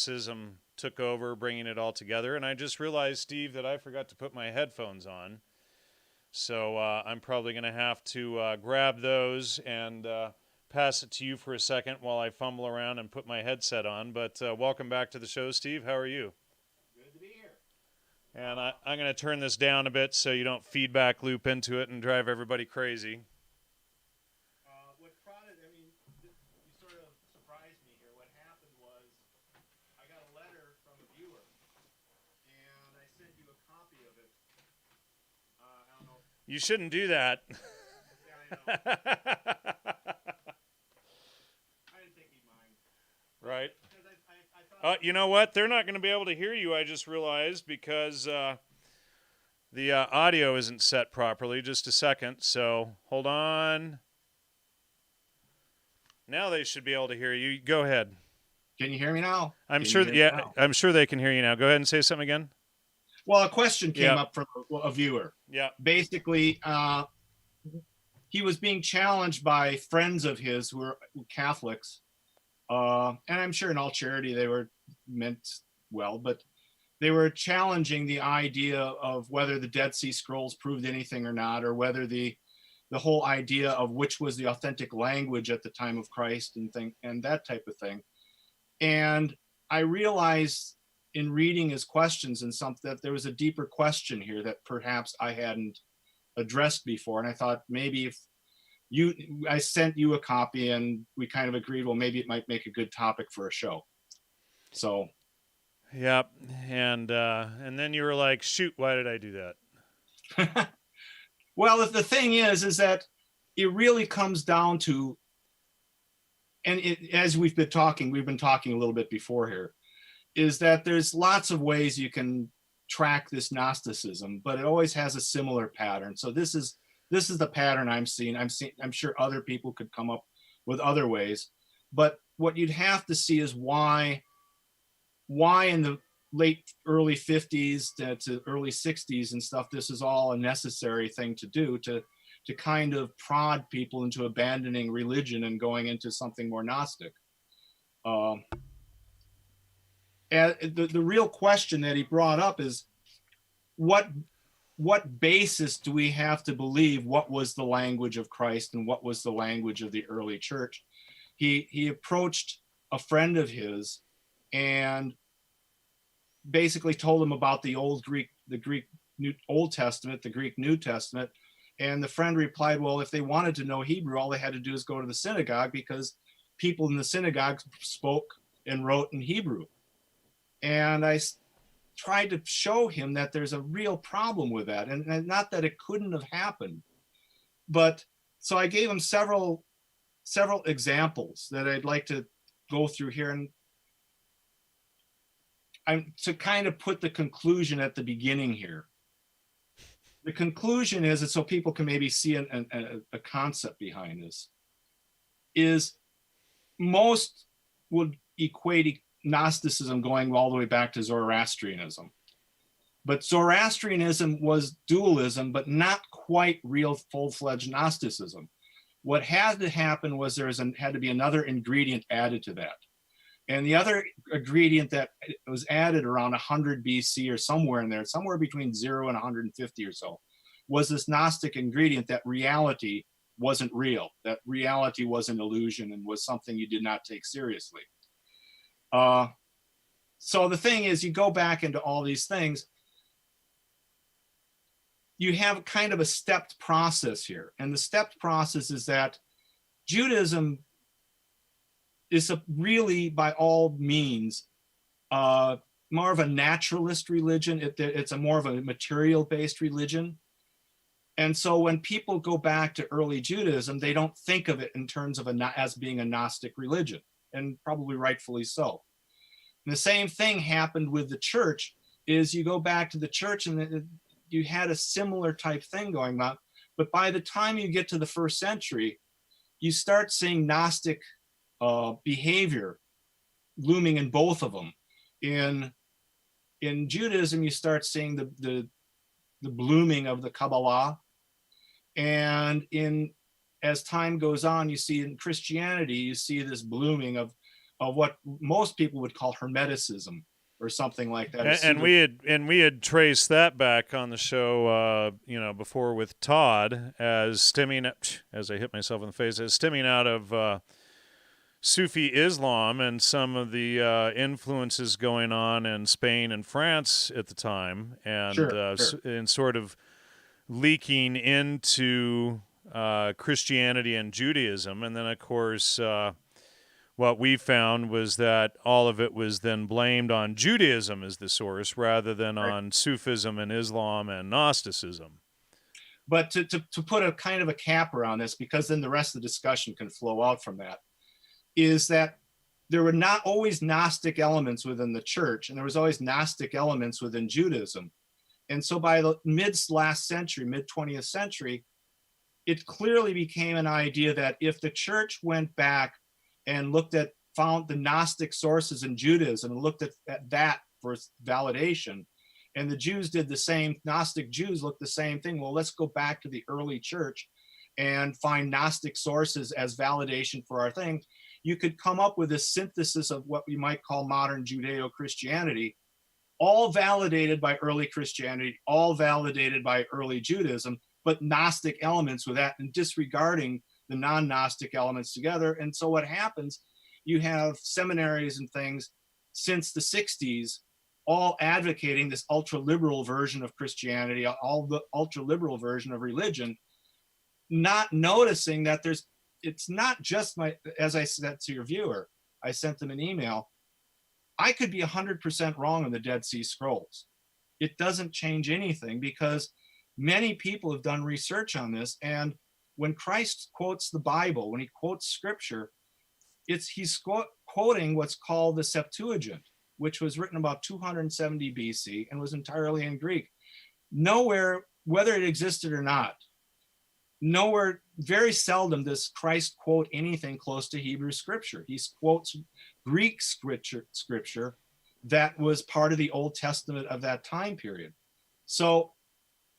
Gnosticism took over, bringing it all together. And I just realized, Steve, that I forgot to put my headphones on. So I'm probably going to have to grab those and pass it to you for a second while I fumble around and put my headset on. But welcome back to the show, Steve. How are you? Good to be here. And I'm going to turn this down a bit so you don't feedback loop into it and drive everybody crazy. What prodded, I mean, you sort of surprised me here. What happened was I got a letter from a viewer, and I sent you a copy of it. I don't know. You shouldn't do that. Yeah, I know. I didn't think he'd mind. Right. Because I thought. You know what? They're not going to be able to hear you, I just realized, because the audio isn't set properly. Just a second. So hold on. Now they should be able to hear you. Go ahead. Can you hear me now? I'm Can you sure. hear me Yeah, now? I'm sure they can hear you now. Go ahead and say something again. Well, a question came Yeah. up from a viewer. Yeah. Basically, he was being challenged by friends of his who were Catholics. And I'm sure in all charity they were meant well, but they were challenging the idea of whether the Dead Sea Scrolls proved anything or not, or whether the whole idea of which was the authentic language at the time of Christ and that type of thing. And I realized in reading his questions and something that there was a deeper question here that perhaps I hadn't addressed before. And I thought maybe if I sent you a copy and we kind of agreed, well, maybe it might make a good topic for a show. So. Yep. And then you were like, shoot, why did I do that? Well, the thing is that it really comes down to, and as we've been talking a little bit before here, is that there's lots of ways you can track this Gnosticism, but it always has a similar pattern. So this is the pattern I'm seeing. I'm sure other people could come up with other ways, but what you'd have to see is why in the early 50s to early 60s and stuff, this is all a necessary thing to do to kind of prod people into abandoning religion and going into something more Gnostic. And the real question that he brought up is what basis do we have to believe what was the language of Christ and what was the language of the early church? He approached a friend of his and basically told him about the Greek Old Testament, the Greek New Testament. And the friend replied, well, if they wanted to know Hebrew, all they had to do is go to the synagogue because people in the synagogue spoke and wrote in Hebrew. And I tried to show him that there's a real problem with that. And not that it couldn't have happened, but so I gave him several examples that I'd like to go through here. And I'm to kind of put the conclusion at the beginning here. The conclusion is, and so people can maybe see a concept behind this, is most would equate Gnosticism going all the way back to Zoroastrianism. But Zoroastrianism was dualism, but not quite real full-fledged Gnosticism. What had to happen was had to be another ingredient added to that. And the other ingredient that was added around 100 BC or somewhere in there, somewhere between 0 and 150 or so, was this Gnostic ingredient that reality wasn't real, that reality was an illusion and was something you did not take seriously. So the thing is, you go back into all these things, you have kind of a stepped process here. And the stepped process is that Judaism is really, by all means, more of a naturalist religion. It's a more of a material-based religion. And so when people go back to early Judaism, they don't think of it in terms of as being a Gnostic religion, and probably rightfully so. And the same thing happened with the church, is you go back to the church and you had a similar type thing going on. But by the time you get to the first century, you start seeing Gnostic behavior looming in both of them. In Judaism, you start seeing the blooming of the Kabbalah, and as time goes on, you see in Christianity, you see this blooming of of what most people would call Hermeticism or something like that. And we had traced that back on the show, before with Todd as stemming, as I hit myself in the face, as stemming out of Sufi Islam and some of the influences going on in Spain and France at the time, and Sure. and sort of leaking into Christianity and Judaism, and then of course. What we found was that all of it was then blamed on Judaism as the source rather than Right. on Sufism and Islam and Gnosticism. But to put a kind of a cap around this, because then the rest of the discussion can flow out from that, is that there were not always Gnostic elements within the church, and there was always Gnostic elements within Judaism. And so by the mid-last century, mid-20th century, it clearly became an idea that if the church went back and found the Gnostic sources in Judaism and looked at that for validation, and the Jews did the same, Gnostic Jews looked the same thing. Well, let's go back to the early church and find Gnostic sources as validation for our thing. You could come up with a synthesis of what we might call modern Judeo-Christianity, all validated by early Christianity, all validated by early Judaism, but Gnostic elements with that and disregarding the non-Gnostic elements together. And so what happens, you have seminaries and things since the 60s all advocating this ultra-liberal version of Christianity, all the ultra-liberal version of religion, not noticing that it's not just as I said to your viewer, I sent them an email, I could be 100% wrong on the Dead Sea Scrolls. It doesn't change anything because many people have done research on this, and when Christ quotes the Bible, when he quotes scripture, he's quoting what's called the Septuagint, which was written about 270 BC and was entirely in Greek. Nowhere, whether it existed or not, nowhere, very seldom does Christ quote anything close to Hebrew scripture. He quotes Greek scripture that was part of the Old Testament of that time period. So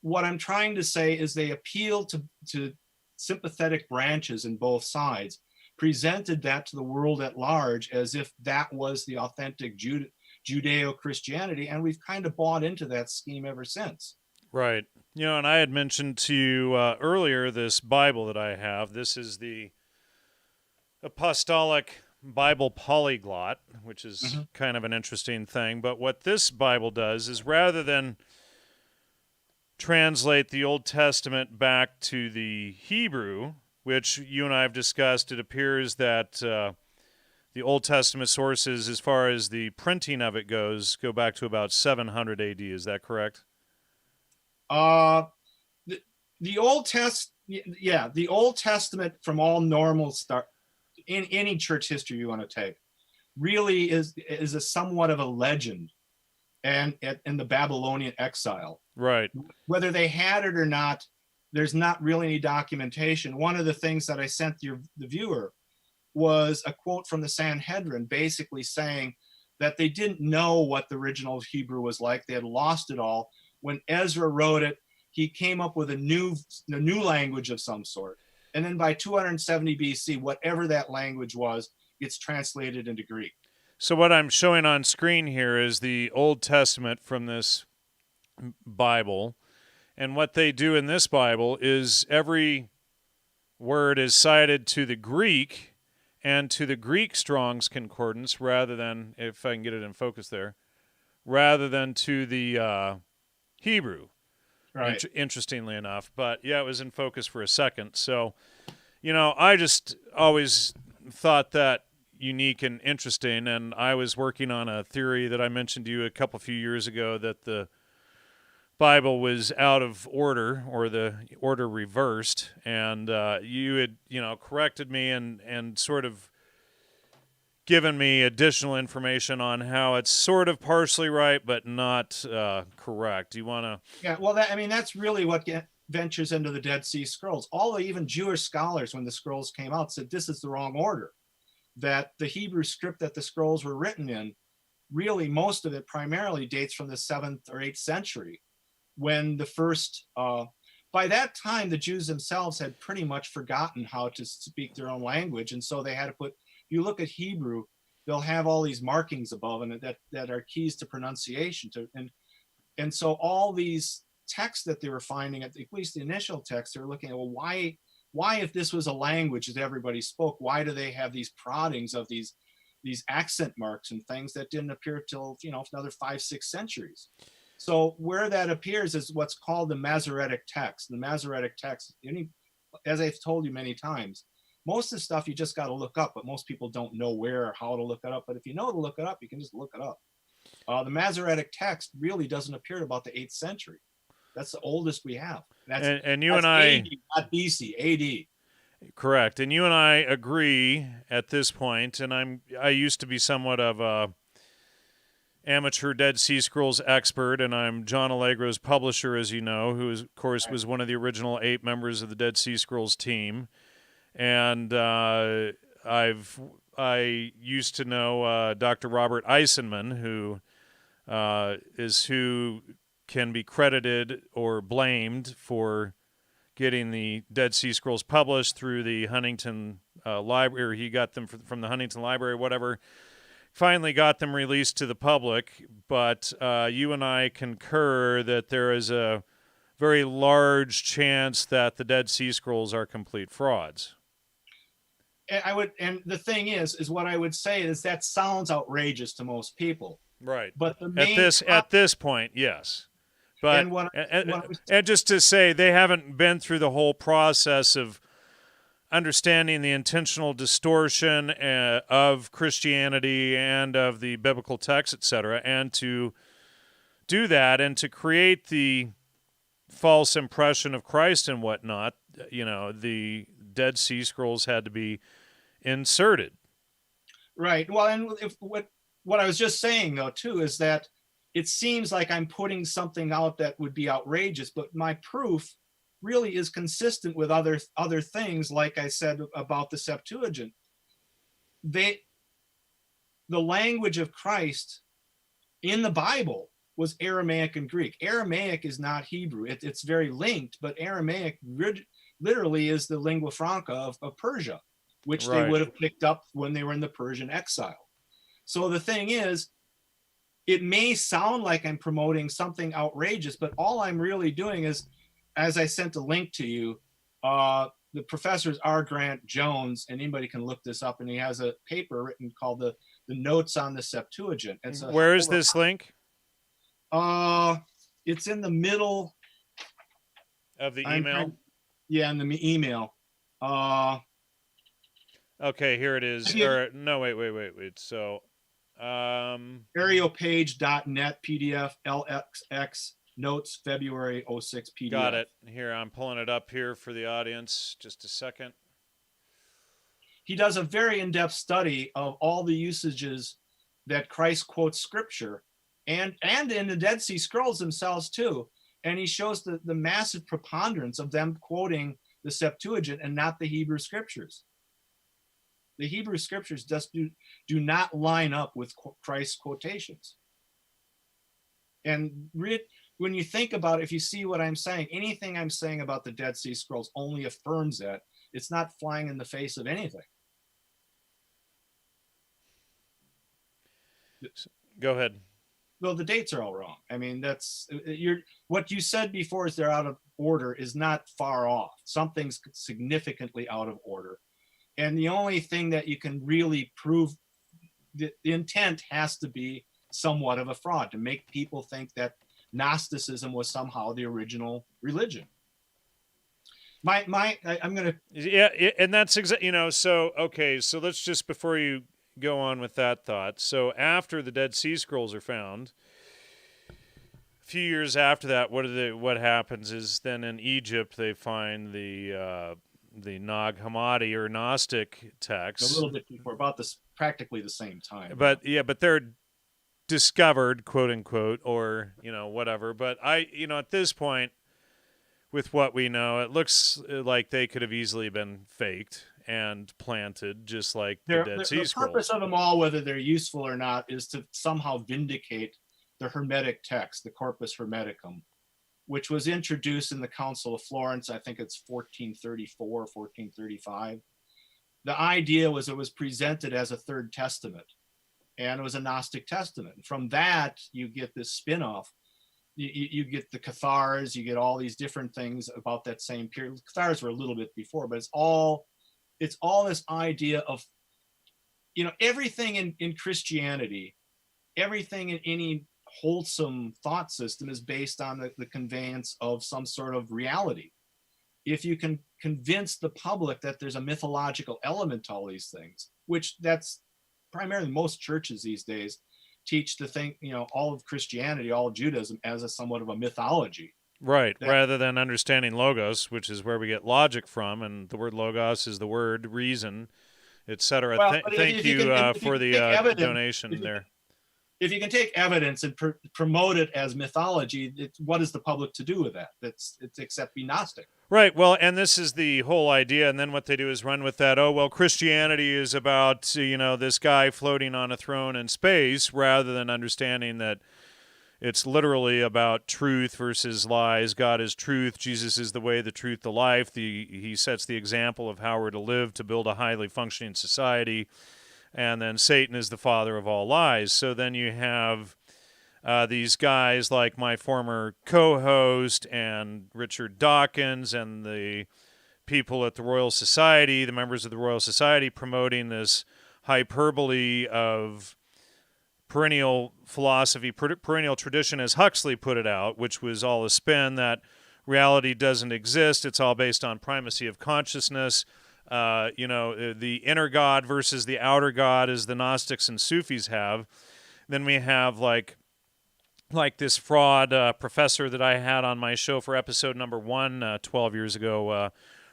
what I'm trying to say is they appeal to sympathetic branches in both sides, presented that to the world at large as if that was the authentic Judeo-Christianity, and we've kind of bought into that scheme ever since. Right. And I had mentioned to you earlier this Bible that I have. This is the Apostolic Bible Polyglot, which is kind of an interesting thing. But what this Bible does is rather than translate the Old Testament back to the Hebrew, which you and I have discussed, it appears that the Old Testament sources, as far as the printing of it goes, go back to about 700 AD. Is that correct? The Old the Old Testament from all normal start in any church history you want to take really is a somewhat of a legend, and in the Babylonian exile. Right. Whether they had it or not, there's not really any documentation. One of the things that I sent the viewer was a quote from the Sanhedrin basically saying that they didn't know what the original Hebrew was like. They had lost it all. When Ezra wrote it, he came up with a new language of some sort. And then by 270 BC, whatever that language was, gets translated into Greek. So what I'm showing on screen here is the Old Testament from this Bible. And what they do in this Bible is every word is cited to the Greek and to the Greek Strong's Concordance rather than, if I can get it in focus there, rather than to the Hebrew. Right. Interestingly enough. But yeah, it was in focus for a second. So, I just always thought that unique and interesting. And I was working on a theory that I mentioned to you a few years ago that the Bible was out of order, or the order reversed, and you had corrected me and sort of given me additional information on how it's sort of partially right but not correct. Do you want to? Yeah, well, that's really what ventures into the Dead Sea Scrolls. All the even Jewish scholars, when the scrolls came out, said this is the wrong order. That the Hebrew script that the scrolls were written in, really most of it primarily dates from the 7th or 8th century, when the first, by that time, the Jews themselves had pretty much forgotten how to speak their own language. And so they had to you look at Hebrew, they'll have all these markings above and that are keys to pronunciation. And so all these texts that they were finding, at least the initial text, they were looking at, well, why if this was a language that everybody spoke, why do they have these proddings of these accent marks and things that didn't appear till, another 5-6 centuries? So where that appears is what's called the Masoretic text. The Masoretic text, as I've told you many times, most of the stuff you just got to look up, but most people don't know where or how to look it up. But if you know to look it up, you can just look it up. The Masoretic text really doesn't appear to about the 8th century. That's the oldest we have. And you and I, AD, not BC, AD. Correct. And you and I agree at this point, and I used to be somewhat of a amateur Dead Sea Scrolls expert, and I'm John Allegro's publisher, as you know, who, of course, was one of the original 8 members of the Dead Sea Scrolls team. And I used to know Dr. Robert Eisenman, who can be credited or blamed for getting the Dead Sea Scrolls published through the Huntington Library. He got them from the Huntington Library, whatever. Finally got them released to the public, but you and I concur that there is a very large chance that the Dead Sea Scrolls are complete frauds. And the thing is what I would say is that sounds outrageous to most people. Right. But at this point, yes. But and just to say, they haven't been through the whole process of understanding the intentional distortion of Christianity and of the biblical text, etc., and to do that and to create the false impression of Christ and whatnot, the Dead Sea Scrolls had to be inserted. Right. Well, and what I was just saying, though, too, is that it seems like I'm putting something out that would be outrageous, but my proof really is consistent with other things, like I said about the Septuagint. The language of Christ in the Bible was Aramaic and Greek. Aramaic is not Hebrew. It's very linked, but Aramaic literally is the lingua franca of Persia, which they would have picked up when they were in the Persian exile. So the thing is, it may sound like I'm promoting something outrageous, but all I'm really doing is, as I sent a link to you, the professor's R. Grant Jones, and anybody can look this up, and he has a paper written called the Notes on the Septuagint. Where is this link? It's in the middle of the email. In the email. Okay, here it is. No, wait. So, Ariopage.net PDF LXX Notes February 06 PDF. Got it. Here, I'm pulling it up here for the audience. Just a second. He does a very in-depth study of all the usages that Christ quotes scripture and in the Dead Sea Scrolls themselves too. And he shows the massive preponderance of them quoting the Septuagint and not the Hebrew scriptures. The Hebrew scriptures just do not line up with Christ's quotations. And when you think about it, if you see what I'm saying, anything I'm saying about the Dead Sea Scrolls only affirms that. It's not flying in the face of anything. Go ahead. Well, the dates are all wrong. I mean, what you said before is they're out of order is not far off. Something's significantly out of order. And the only thing that you can really prove, the intent has to be somewhat of a fraud, to make people think that Gnosticism was somehow the original religion. I'm going to... Yeah, and that's exactly, so, okay, so let's just, before you go on with that thought, so after the Dead Sea Scrolls are found, a few years after that, what happens is then in Egypt they find the Nag Hammadi or Gnostic texts. A little bit before, about this, practically the same time. But they're discovered, quote unquote, or whatever. But at this point, with what we know, it looks like they could have easily been faked and planted, just like the Dead Sea Scrolls. The purpose of them all, whether they're useful or not, is to somehow vindicate the Hermetic text, the Corpus Hermeticum, which was introduced in the Council of Florence. I think it's 1434, 1435. The idea was it was presented as a third testament. and it was a Gnostic testament. From that, you get this spin-off. You get the Cathars, you get all these different things about that same period. The Cathars were a little bit before, but it's all this idea of, everything in Christianity, everything in any wholesome thought system is based on the conveyance of some sort of reality. If you can convince the public that there's a mythological element to all these things, which that's primarily most churches these days teach to think, all of Christianity, all of Judaism as a somewhat of a mythology. Right, rather than understanding logos, which is where we get logic from, and the word logos is the word reason, etc. Well, Thank you for the donation there. If you can take evidence and promote it as mythology, what is the public to do with that? It's except be Gnostic. Right. Well, and this is the whole idea. And then what they do is run with that. Oh, well, Christianity is about, this guy floating on a throne in space, rather than understanding that it's literally about truth versus lies. God is truth. Jesus is the way, the truth, the life. He sets the example of how we're to live to build a highly functioning society. And then Satan is the father of all lies. So then you have these guys like my former co-host and Richard Dawkins and the people at the Royal Society, the members of the Royal Society, promoting this hyperbole of perennial philosophy, perennial tradition, as Huxley put it out, which was all a spin, that reality doesn't exist. It's all based on primacy of consciousness. The inner God versus the outer God, as the Gnostics and Sufis have. Then we have like this fraud professor that I had on my show for episode number 1 12 years ago,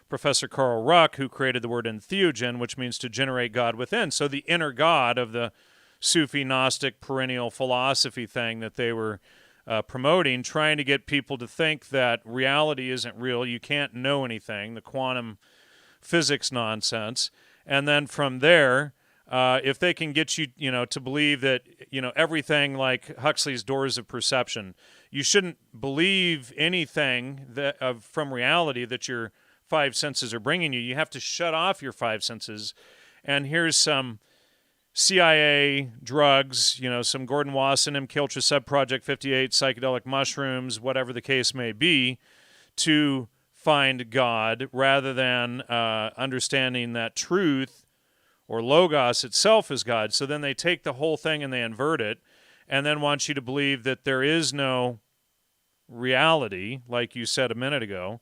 Professor Carl Ruck, who created the word entheogen, which means to generate God within. So the inner God of the Sufi Gnostic perennial philosophy thing that they were promoting, trying to get people to think that reality isn't real, you can't know anything, the quantum physics nonsense. And then from there, if they can get you, to believe that, everything like Huxley's doors of perception, you shouldn't believe anything that from reality that your 5 senses are bringing you. You have to shut off your 5 senses. And here's some CIA drugs, some Gordon Wasson, MKUltra Subproject 58, psychedelic mushrooms, whatever the case may be, to find God, rather than understanding that truth or logos itself is God. So then they take the whole thing and they invert it, and then want you to believe that there is no reality, like you said a minute ago,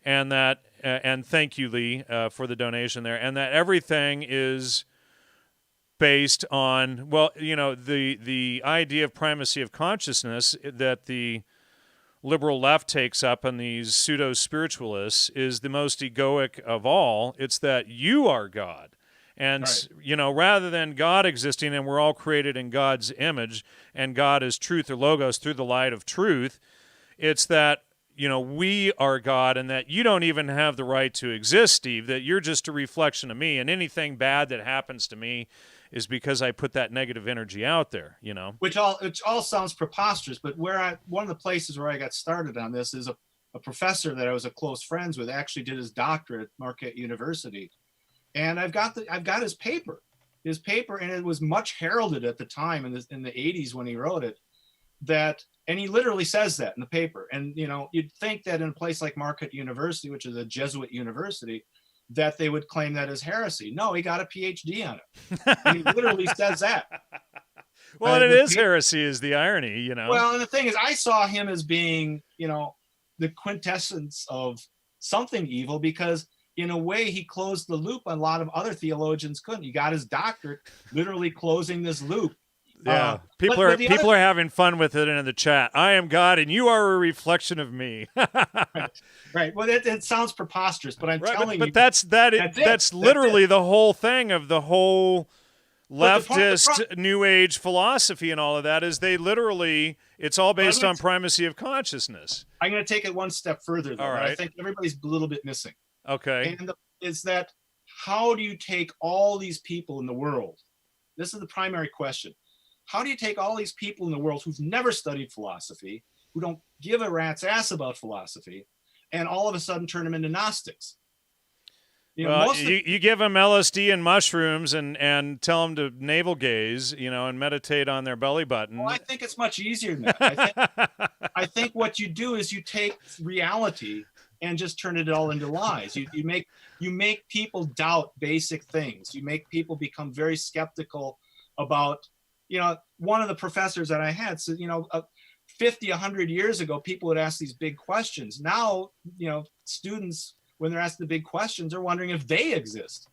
and that and thank you, Lee, for the donation there, and that everything is based on, the idea of primacy of consciousness that the liberal left takes up on these pseudo-spiritualists is the most egoic of all. It's that you are God. And, right. Rather than God existing and we're all created in God's image and God is truth or logos through the light of truth, it's that, we are God and that you don't even have the right to exist, Steve, that you're just a reflection of me, and anything bad that happens to me is because I put that negative energy out there, Which all sounds preposterous, but one of the places where I got started on this is a professor that I was a close friends with actually did his doctorate at Marquette University. And I've got his paper, and it was much heralded at the time in the 80s when he wrote it, and he literally says that in the paper. And, you'd think that in a place like Marquette University, which is a Jesuit university, that they would claim that as heresy. No, he got a PhD on it. And he literally says that. Well, and it is heresy is the irony, Well, and the thing is, I saw him as being, the quintessence of something evil, because in a way he closed the loop a lot of other theologians couldn't. He got his doctorate literally closing this loop. Yeah, people are having fun with it in the chat. I am God, and you are a reflection of me. Right. Well, it sounds preposterous, but I'm telling you. But that's literally the whole thing of the whole leftist New Age philosophy and all of that. Is it's all based on primacy of consciousness. I'm going to take it one step further, though. All right. I think everybody's a little bit missing. Okay. And is that how do you take all these people in the world? This is the primary question. How do you take all these people in the world who've never studied philosophy, who don't give a rat's ass about philosophy, and all of a sudden turn them into Gnostics? Well, most of the, you give them LSD and mushrooms and tell them to navel gaze, and meditate on their belly button. I think it's much easier than that. I think what you do is you take reality and just turn it all into lies. You make people doubt basic things. You make people become very skeptical about, one of the professors that I had said, 50, 100 years ago, people would ask these big questions. Now, students, when they're asked the big questions, are wondering if they exist.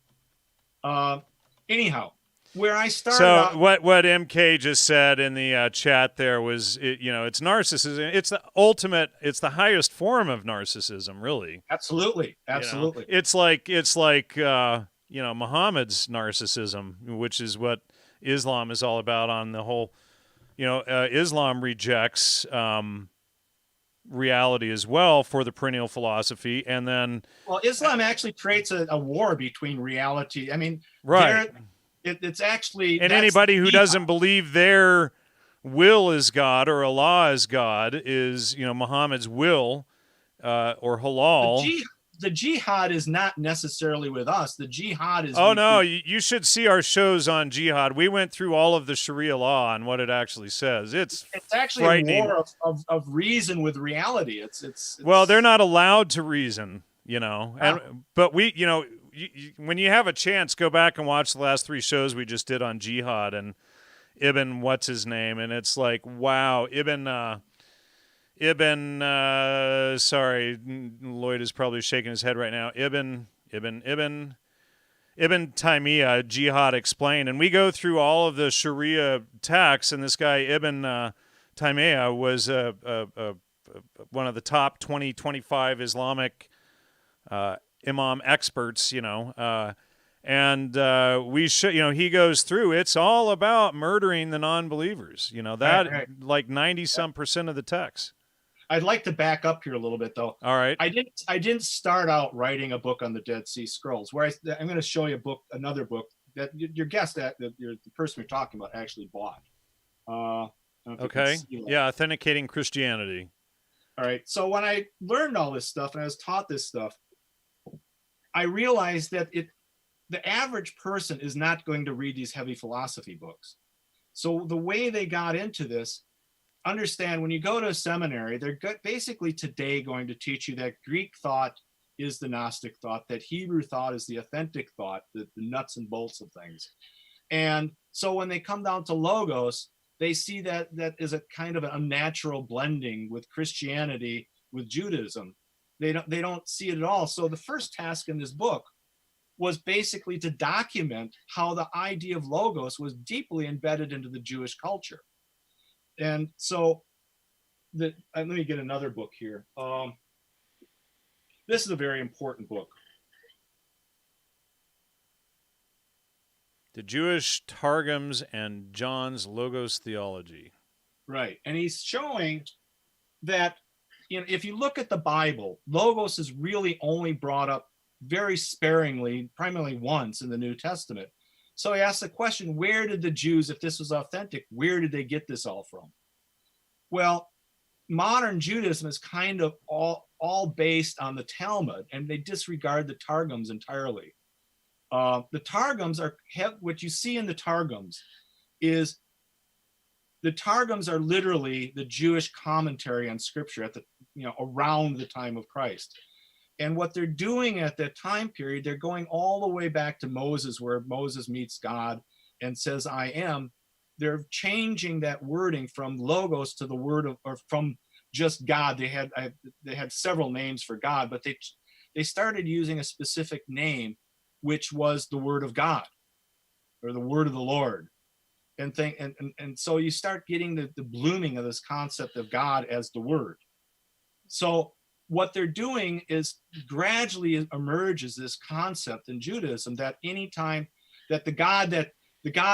Anyhow, where I started. So what MK just said in the chat there was, it's narcissism. It's the ultimate. It's the highest form of narcissism, really. Absolutely. It's like Muhammad's narcissism, which is what Islam is all about. On the whole, Islam rejects reality as well for the perennial philosophy, and then Islam actually creates a war between reality. I mean, right. It's actually, and anybody who doesn't believe their will is God or Allah is God is Muhammad's will or halal. The jihad is not necessarily with us. The jihad is. Oh no, you should see our shows on jihad. We went through all of the Sharia law and what it actually says. It's actually a war of reason with reality. It's well, they're not allowed to reason, but we, when you have a chance, go back and watch the last 3 shows we just did on jihad and Ibn what's his name, and it's like, wow, Ibn, sorry, Lloyd is probably shaking his head right now. Ibn Taymiyyah, Jihad Explained. And we go through all of the Sharia texts, and this guy, Ibn Taymiyyah, was one of the top 20, 25 Islamic imam experts, and we should, he goes through, it's all about murdering the non-believers, right. Like 90% of the text. I'd like to back up here a little bit, though. All right. I didn't start out writing a book on the Dead Sea Scrolls. Where I'm going to show you another book that your guest, the person you're talking about, actually bought. Okay. Yeah, Authenticating Christianity. All right. So when I learned all this stuff and I was taught this stuff, I realized that the average person is not going to read these heavy philosophy books. So the way they got into this. Understand, when you go to a seminary, they're basically today going to teach you that Greek thought is the Gnostic thought, that Hebrew thought is the authentic thought, the nuts and bolts of things. And so when they come down to Logos, they see that is a kind of an unnatural blending with Christianity, with Judaism. They don't see it at all. So the first task in this book was basically to document how the idea of Logos was deeply embedded into the Jewish culture. And so, let me get another book here. This is a very important book. The Jewish Targums and John's Logos Theology. Right. And he's showing that, if you look at the Bible, Logos is really only brought up very sparingly, primarily once in the New Testament. So he asks the question, where did the Jews, if this was authentic, where did they get this all from? Well, modern Judaism is kind of all based on the Talmud, and they disregard the Targums entirely. The Targums what you see in the Targums is the Targums are literally the Jewish commentary on Scripture around the time of Christ. And what they're doing at that time period, they're going all the way back to Moses, where Moses meets God and says, I am. They're changing that wording from Logos to the word of, or from just God. They had several names for God, but they started using a specific name, which was the word of God or the word of the Lord. And so you start getting the blooming of this concept of God as the word. So what they're doing is gradually emerges this concept in Judaism that anytime that the God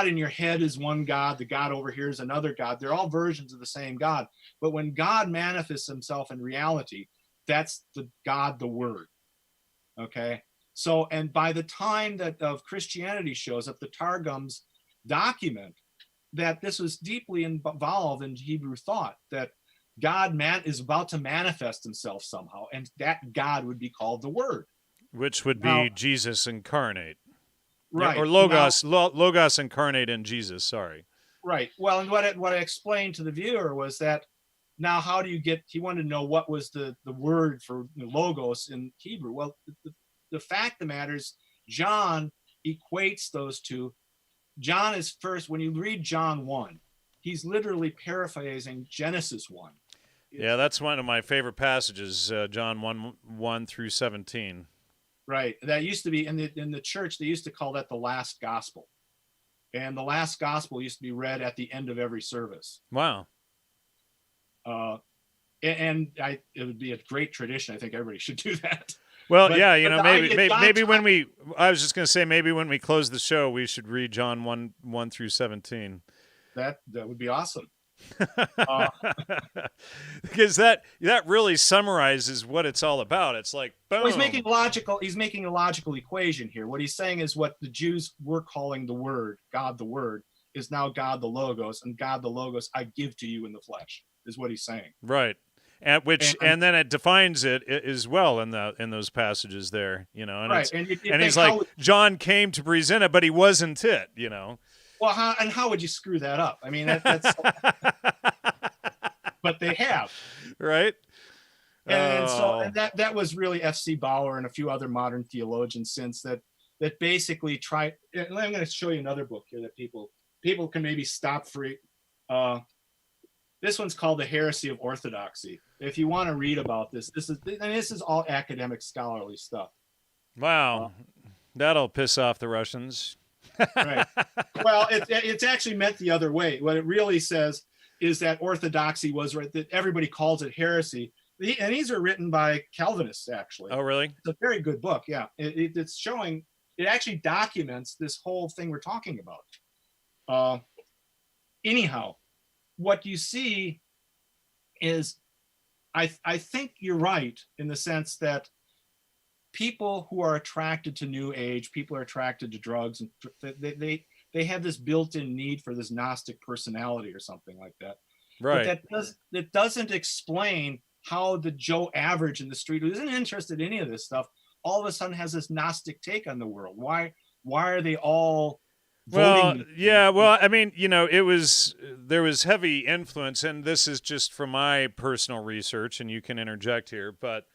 in your head is one God, the God over here is another God. They're all versions of the same God. But when God manifests himself in reality, that's the God, the Word. Okay? So, and by the time that of Christianity shows up, the Targums document that this was deeply involved in Hebrew thought, that God is about to manifest himself somehow, and that God would be called the Word. Which would Now, be Jesus incarnate. right. Or Logos incarnate in Jesus, sorry. Right. Well, and what I explained to the viewer was that now how do you get, he wanted to know what was the word for logos in Hebrew. Well, the fact of the matter is John equates those two. John is first, when you read John 1, he's literally paraphrasing Genesis 1. Yeah, that's one of my favorite passages, John 1 through 17. Right. That used to be in the church, they used to call that the last gospel. And the last gospel used to be read at the end of every service. Wow. It would be a great tradition. I think everybody should do that. Well, But- yeah, but maybe when we, I was just going to say, maybe when we close the show, we should read John 1 through 17. That would be awesome. Because that really summarizes what it's all about. It's like, boom. Well, he's making a logical equation here. What he's saying is what the Jews were calling the word, God the word, is now God the logos, and God the logos I give to you in the flesh, is what he's saying. Right. And then it defines it as well in those passages there, and right. And he's like, John came to present it, but he wasn't it, Well, how would you screw that up? I mean, that's but they have, right? And that was really F.C. Bauer and a few other modern theologians since that basically try. And I'm going to show you another book here that people can maybe stop free. This one's called The Heresy of Orthodoxy. If you want to read about this is all academic scholarly stuff. Wow, that'll piss off the Russians. Right. Well, it's actually meant the other way. What it really says is that orthodoxy was right, that everybody calls it heresy. And these are written by Calvinists, actually. Oh, really? It's a very good book. Yeah. It's showing, it actually documents this whole thing we're talking about. Anyhow, what you see is, I think you're right in the sense that people who are attracted to New Age, people are attracted to drugs, and they have this built-in need for this Gnostic personality or something like that. Right. But that doesn't explain how the Joe average in the street who isn't interested in any of this stuff all of a sudden has this Gnostic take on the world. Why are they all voting? Well, yeah. Well, I mean, there was heavy influence, and this is just from my personal research, and you can interject here, but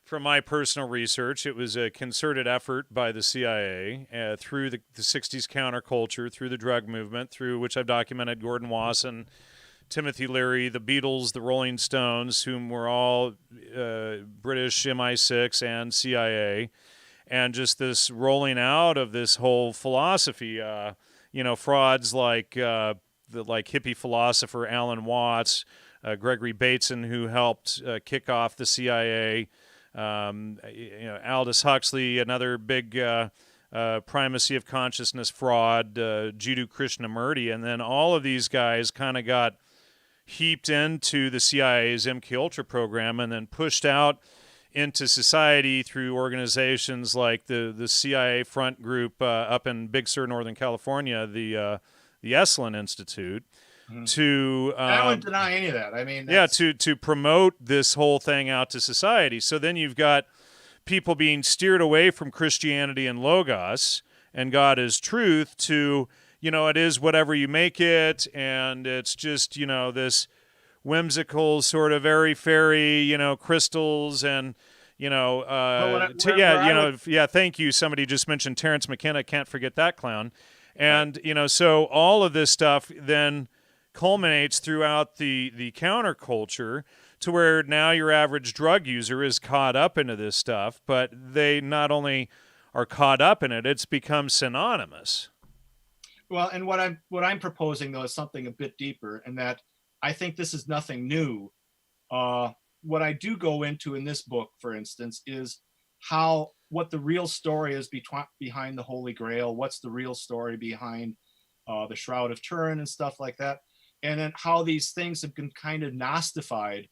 from my personal research, it was a concerted effort by the CIA through the 60s counterculture, through the drug movement, through which I've documented Gordon Wasson, Timothy Leary, the Beatles, the Rolling Stones, whom were all British MI6 and CIA, and just this rolling out of this whole philosophy. Frauds like hippie philosopher Alan Watts, Gregory Bateson, who helped kick off the CIA. Aldous Huxley, another big primacy of consciousness fraud, Jiddu Krishnamurti, and then all of these guys kind of got heaped into the CIA's MKUltra program and then pushed out into society through organizations like the CIA front group up in Big Sur, Northern California, the Esalen Institute. To I wouldn't deny any of that. I mean, to promote this whole thing out to society. So then you've got people being steered away from Christianity and Logos and God is truth to, it is whatever you make it, and it's just, this whimsical sort of airy-fairy, crystals and, thank you. Somebody just mentioned Terrence McKenna. Can't forget that clown. And, so all of this stuff then culminates throughout the counterculture to where now your average drug user is caught up into this stuff, but they not only are caught up in it, it's become synonymous. Well, and what I'm proposing though is something a bit deeper, in that I think this is nothing new. What I do go into in this book, for instance, is what the real story is behind the Holy Grail. What's the real story behind the Shroud of Turin and stuff like that, and then how these things have been kind of Gnostified,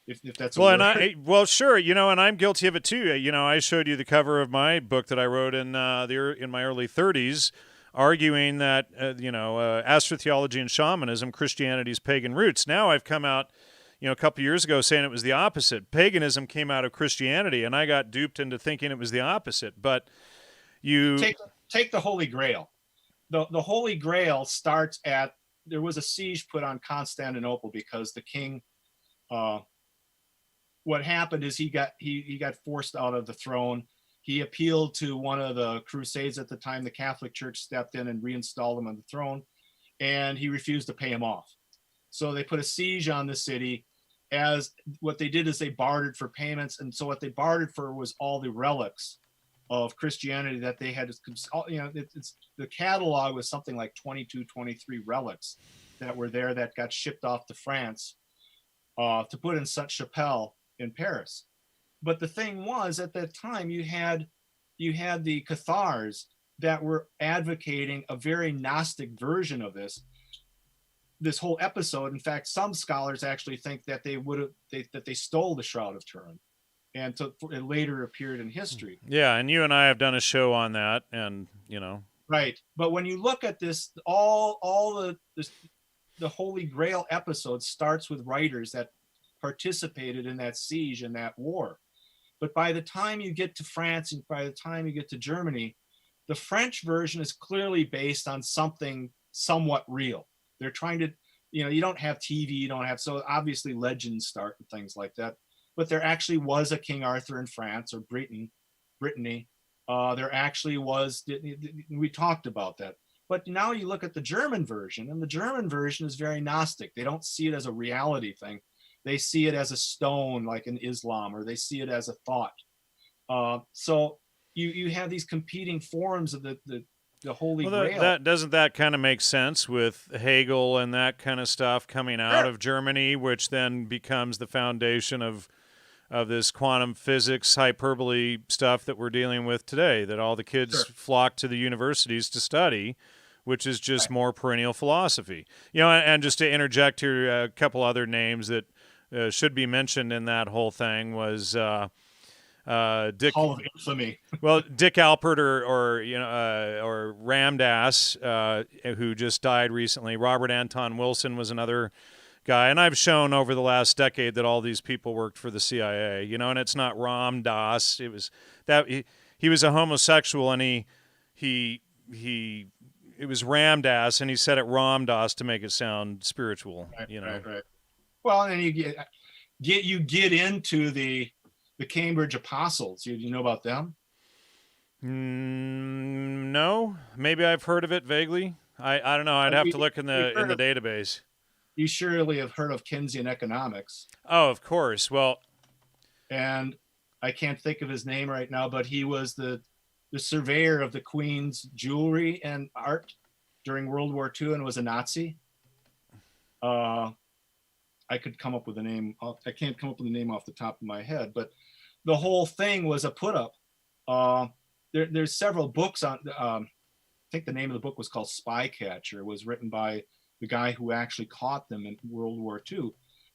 if that's a word. Sure, and I'm guilty of it too. I showed you the cover of my book that I wrote in my early 30s, arguing that astrotheology and shamanism, Christianity's pagan roots. Now I've come out, a couple years ago saying it was the opposite. Paganism came out of Christianity, and I got duped into thinking it was the opposite. But you take the Holy Grail. The Holy Grail starts at, there was a siege put on Constantinople because the king, what happened is he got forced out of the throne. He appealed to one of the Crusades at the time. The Catholic Church stepped in and reinstalled him on the throne, and he refused to pay him off. So they put a siege on the city. As what they did is they bartered for payments, and so what they bartered for was all the relics of Christianity that they had. The catalog was something like 22, 23 relics that were there that got shipped off to France to put in Sainte-Chapelle in Paris. But the thing was, at that time, you had the Cathars that were advocating a very Gnostic version of this whole episode. In fact, some scholars actually think that they stole the Shroud of Turin, and it later appeared in history. Yeah, and you and I have done a show on that, and right. But when you look at this, all the Holy Grail episode starts with writers that participated in that siege and that war. But by the time you get to France and by the time you get to Germany, the French version is clearly based on something somewhat real. They're trying to, you don't have TV, you don't have, so obviously legends start and things like that. But there actually was a King Arthur in France or Brittany. There actually was, we talked about that. But now you look at the German version, and the German version is very Gnostic. They don't see it as a reality thing. They see it as a stone, like in Islam, or they see it as a thought. So you have these competing forms of the Holy Grail. Doesn't that kind of make sense with Hegel and that kind of stuff coming out of Germany, which then becomes the foundation of this quantum physics hyperbole stuff that we're dealing with today, that all the kids flock to the universities to study, which is just more perennial philosophy. And just to interject here, a couple other names that should be mentioned in that whole thing was Dick. Hall of Infamy. Well, Dick Alpert or Ramdas, who just died recently. Robert Anton Wilson was another guy, and I've shown over the last decade that all these people worked for the CIA. And it's not Ram Dass. It was that he was a homosexual, and he it was Ram Dass, and he said it Ram Dass to make it sound spiritual. Right. Well, and then you get into the Cambridge Apostles. You know about them? No, maybe I've heard of it vaguely. I don't know. I'd have to look in the database. You surely have heard of Keynesian economics. Oh, of course. Well, and I can't think of his name right now, but he was the surveyor of the Queen's jewelry and art during World War II and was a Nazi. I could come up with a name. I can't come up with a name off the top of my head, but the whole thing was a put up. There's several books on. I think the name of the book was called Spycatcher. It was written by the guy who actually caught them in World War II.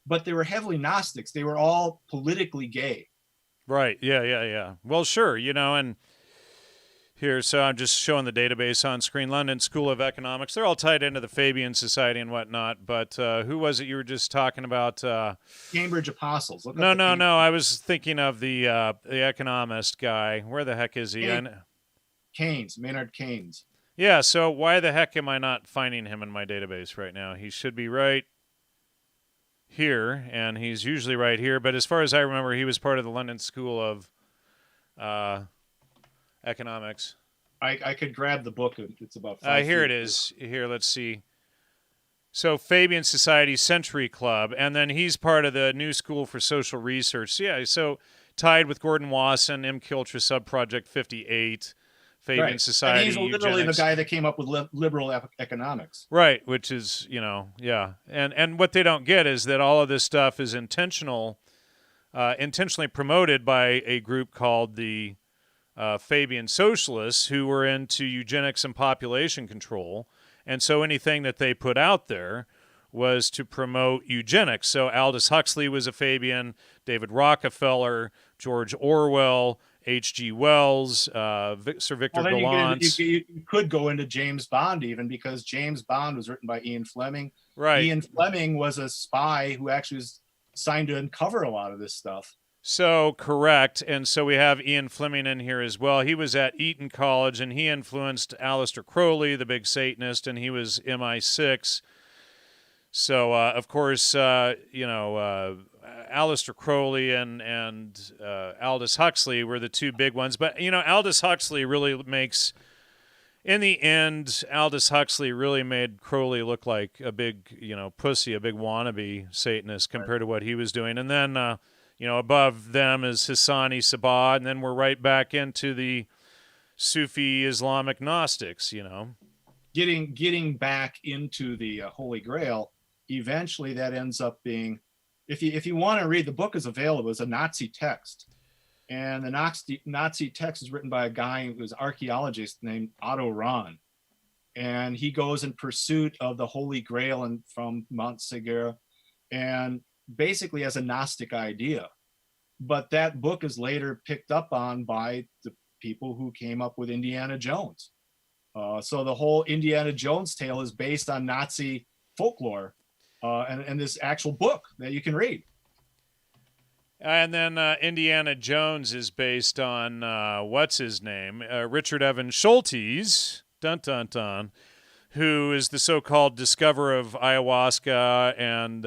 But they were heavily Gnostics. They were all politically gay. Right. Yeah. Well, sure. And here, so I'm just showing the database on screen. London School of Economics. They're all tied into the Fabian Society and whatnot. But who was it you were just talking about? Cambridge Apostles. No. I was thinking of the economist guy. Where the heck is he? Keynes, Maynard Keynes. Yeah. So why the heck am I not finding him in my database right now? He should be right here, and he's usually right here. But as far as I remember, he was part of the London School of Economics. I could grab the book. It's about 5 here it is. Here, let's see. So Fabian Society Century Club, and then he's part of the New School for Social Research. Yeah, so tied with Gordon Wasson, M. Kiltra Subproject 58, Fabian Society. And he's literally Eugenics. The guy that came up with liberal economics. Right, which is, yeah. And what they don't get is that all of this stuff is intentionally promoted by a group called the Fabian Socialists, who were into eugenics and population control. And so anything that they put out there was to promote eugenics. So Aldous Huxley was a Fabian, David Rockefeller, George Orwell, H.G. Wells, Sir Victor Gollancz. You could go into James Bond even, because James Bond was written by Ian Fleming. Right. Ian Fleming was a spy who actually was assigned to uncover a lot of this stuff. So correct. And so we have Ian Fleming in here as well. He was at Eton College and he influenced Aleister Crowley, the big Satanist, and he was MI6. So, of course, Aleister Crowley and Aldous Huxley were the two big ones. But, Aldous Huxley really makes, in the end, Aldous Huxley really made Crowley look like a big, pussy, a big wannabe Satanist compared to what he was doing. And then, above them is Hassani Sabah, and then we're right back into the Sufi Islamic Gnostics, Getting back into the Holy Grail, eventually that ends up being, if you want to read, the book is available as a Nazi text. And the Nazi text is written by a guy who was an archaeologist named Otto Rahn. And he goes in pursuit of the Holy Grail and from Mount Segura, and basically as a Gnostic idea. But that book is later picked up on by the people who came up with Indiana Jones. So the whole Indiana Jones tale is based on Nazi folklore, and this actual book that you can read. And then Indiana Jones is based on, what's his name? Richard Evans Schultes, dun dun dun, who is the so-called discoverer of ayahuasca and,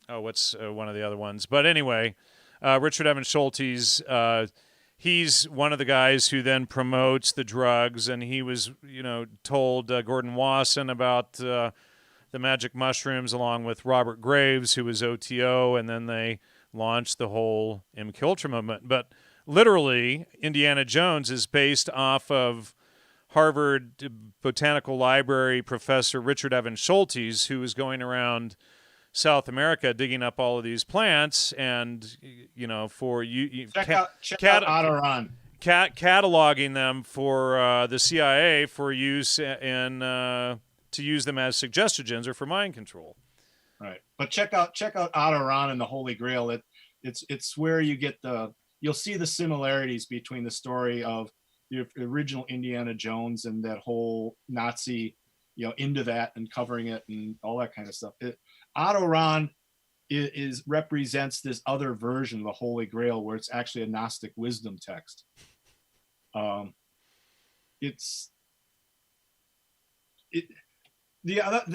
what's one of the other ones? But anyway, Richard Evans Schultes, he's one of the guys who then promotes the drugs, and he was, told Gordon Wasson about the magic mushrooms along with Robert Graves, who was OTO, and then they launched the whole MKUltra movement. But literally, Indiana Jones is based off of Harvard Botanical Library professor Richard Evans Schultes, who was going around South America digging up all of these plants, and for you check out Otto Rahn. Cataloging them for the CIA for use in to use them as suggestogens or for mind control. Right, but check out Otto Rahn and the Holy Grail. It's where you get you'll see the similarities between the story of the original Indiana Jones and that whole Nazi, into that and covering it and all that kind of stuff. Otto Rahn represents this other version of the Holy Grail where it's actually a Gnostic wisdom text. The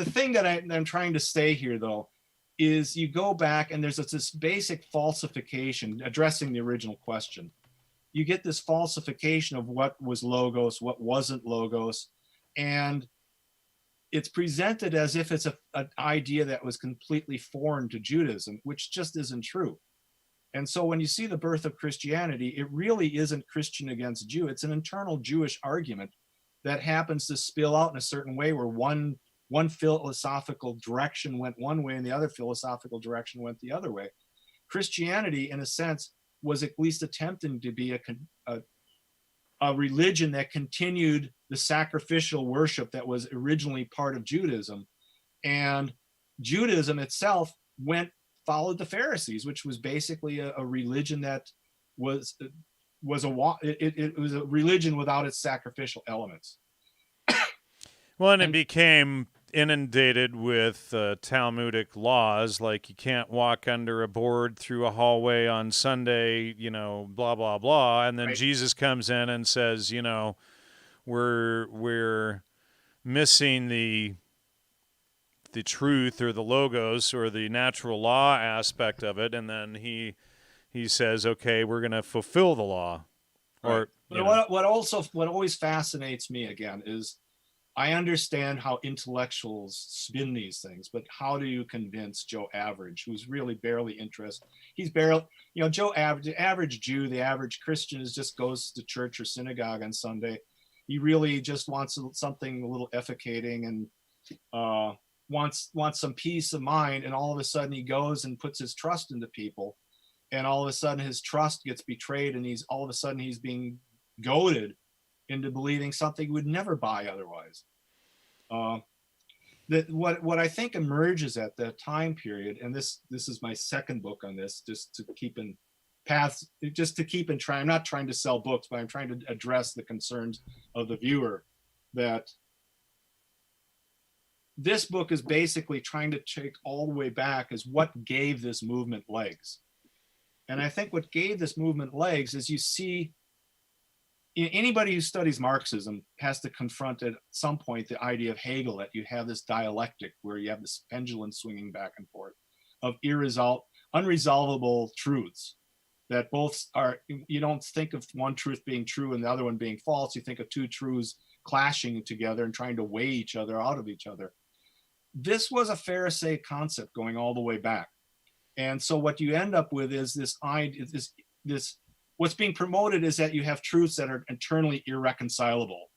thing that I'm trying to say here, though, is you go back and there's this basic falsification addressing the original question. You get this falsification of what was Logos, what wasn't Logos, and it's presented as if it's an idea that was completely foreign to Judaism, which just isn't true. And so when you see the birth of Christianity, it really isn't Christian against Jew. It's an internal Jewish argument that happens to spill out in a certain way where one philosophical direction went one way and the other philosophical direction went the other way. Christianity, in a sense, was at least attempting to be a religion that continued the sacrificial worship that was originally part of Judaism. And Judaism itself followed the Pharisees, which was basically a religion that was a religion without its sacrificial elements. Well, and it became inundated with Talmudic laws, like you can't walk under a board through a hallway on Sunday, blah, blah, blah. And then right. Jesus comes in and says, we're missing the truth or the logos or the natural law aspect of it. And then he says, okay, we're going to fulfill the law. Right. But what always fascinates me again is I understand how intellectuals spin these things, but how do you convince Joe Average, who's really barely interested? He's barely, Joe Average, the average Jew, the average Christian just goes to church or synagogue on Sunday. He really just wants something a little efficating and wants some peace of mind. And all of a sudden he goes and puts his trust into people. And all of a sudden his trust gets betrayed, and he's being goaded into believing something he would never buy otherwise. What I think emerges at that time period, and this is my second book on this, just to keep in I'm not trying to sell books, but I'm trying to address the concerns of the viewer, that this book is basically trying to take all the way back as what gave this movement legs. And I think what gave this movement legs is you see anybody who studies Marxism has to confront at some point the idea of Hegel, that you have this dialectic where you have this pendulum swinging back and forth of unresolvable truths that both are, you don't think of one truth being true and the other one being false. You think of two truths clashing together and trying to weigh each other out of each other. This was a Pharisaic concept going all the way back. And so what you end up with is this idea, this what's being promoted is that you have truths that are internally irreconcilable.